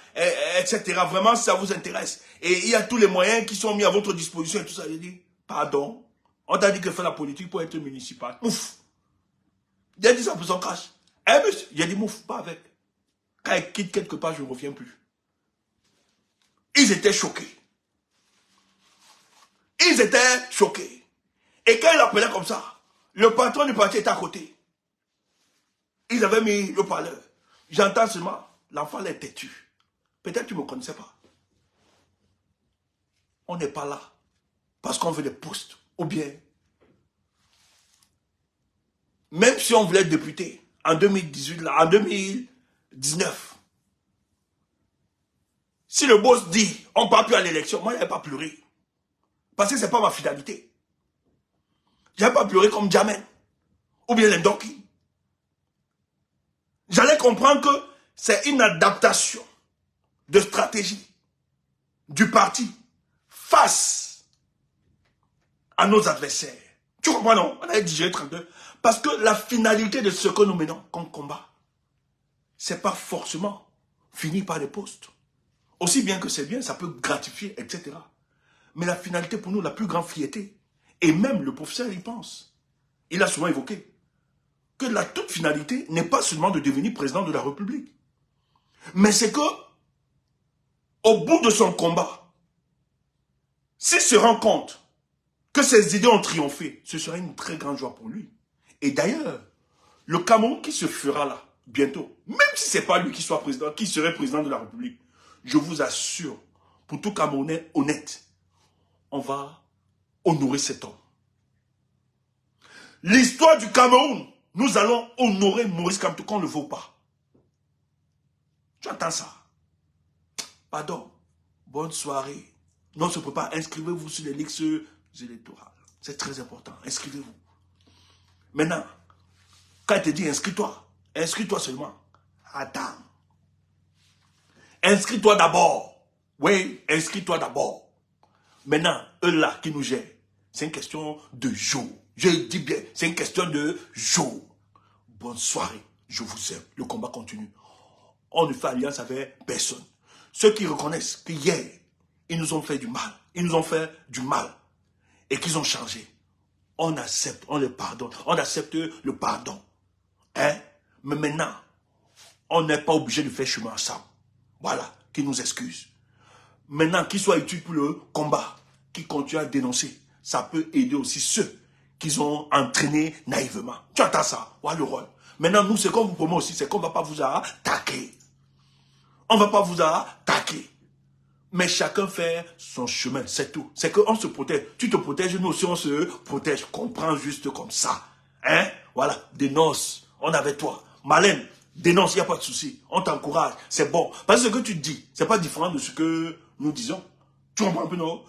etc. Vraiment, si ça vous intéresse. Et il y a tous les moyens qui sont mis à votre disposition et tout ça. J'ai dit, pardon, on t'a dit que faire la politique pour être municipal. Ouf. Il a dit ça pour son cash. Monsieur, il a dit mouf, pas avec. Quand il quitte quelque part, je ne reviens plus. Ils étaient choqués. Ils étaient choqués. Et quand il appelait comme ça, le patron du parti était à côté. Ils avaient mis le parleur. J'entends seulement, l'enfant est têtu. Peut-être tu ne me connaissais pas. On n'est pas là parce qu'on veut des postes. Ou bien, même si on voulait être député en 2018, là, en 2019, si le boss dit on ne part plus à l'élection, moi je n'avais pas pleuré. Parce que ce n'est pas ma finalité. Je n'avais pas pleuré comme Jamen ou bien les Ndoki. J'allais comprendre que c'est une adaptation de stratégie du parti face à nos adversaires. Tu comprends, non? On a digéré 32. Parce que la finalité de ce que nous menons comme combat, c'est pas forcément finir par les postes. Aussi bien que c'est bien, ça peut gratifier, etc. Mais la finalité pour nous, la plus grande fierté, et même le professeur y pense, il a souvent évoqué, que la toute finalité n'est pas seulement de devenir président de la République, mais c'est que, au bout de son combat, s'il se rend compte que ses idées ont triomphé, ce sera une très grande joie pour lui. Et d'ailleurs, le Cameroun qui se fera là, bientôt, même si ce n'est pas lui qui soit président, qui serait président de la République, je vous assure, pour tout Camerounais honnête, on va honorer cet homme. L'histoire du Cameroun, nous allons honorer Maurice Kamto, qu'on ne le vaut pas. Tu entends ça? Pardon. Bonne soirée. Non, on se prépare. Inscrivez-vous sur les listes électorales. C'est très important. Inscrivez-vous. Maintenant, quand il te dit inscris-toi, inscris-toi seulement. Attends. Inscris-toi d'abord. Oui, inscris-toi d'abord. Maintenant, eux là qui nous gèrent, c'est une question de jour. Je dis bien, c'est une question de jour. Bonne soirée. Je vous aime. Le combat continue. On ne fait alliance avec personne. Ceux qui reconnaissent qu'hier, ils nous ont fait du mal. Ils nous ont fait du mal. Et qu'ils ont changé. On accepte, on les pardonne. On accepte le pardon. Hein? Mais maintenant, on n'est pas obligé de faire chemin ensemble. Voilà, qu'ils nous excusent. Maintenant, qu'ils soient utiles pour le combat, qu'ils continuent à dénoncer, ça peut aider aussi ceux qu'ils ont entraînés naïvement. Tu entends ça? Voilà le rôle. Maintenant, nous, ce qu'on vous promet aussi, c'est qu'on ne va pas vous attaquer. On ne va pas vous attaquer. Mais chacun fait son chemin, c'est tout. C'est qu'on se protège. Tu te protèges, nous aussi on se protège. Comprends juste comme ça. Hein? Voilà, dénonce. On est avec toi. Malène, dénonce, il n'y a pas de souci. On t'encourage, c'est bon. Parce que ce que tu dis, c'est pas différent de ce que nous disons. Tu comprends un peu, non?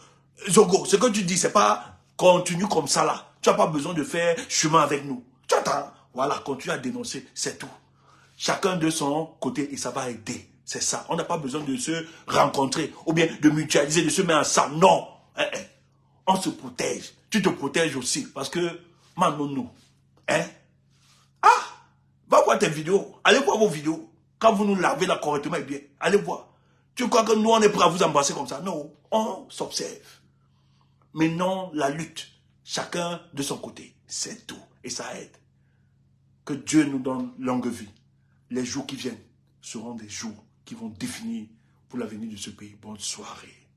Zogo, ce que tu dis, c'est pas continue comme ça là. Tu n'as pas besoin de faire chemin avec nous. Tu attends. Voilà, continue à dénoncer, c'est tout. Chacun de son côté et ça va aider. C'est ça. On n'a pas besoin de se rencontrer ou bien de mutualiser, de se mettre ensemble. Non. On se protège. Tu te protèges aussi parce que, nous. Hein? Ah! Va voir tes vidéos. Allez voir vos vidéos. Quand vous nous lavez là correctement et bien, allez voir. Tu crois que nous, on est prêts à vous embrasser comme ça? Non. On s'observe. Mais non, la lutte. Chacun de son côté. C'est tout. Et ça aide. Que Dieu nous donne longue vie. Les jours qui viennent seront des jours qui vont définir pour l'avenir de ce pays. Bonne soirée.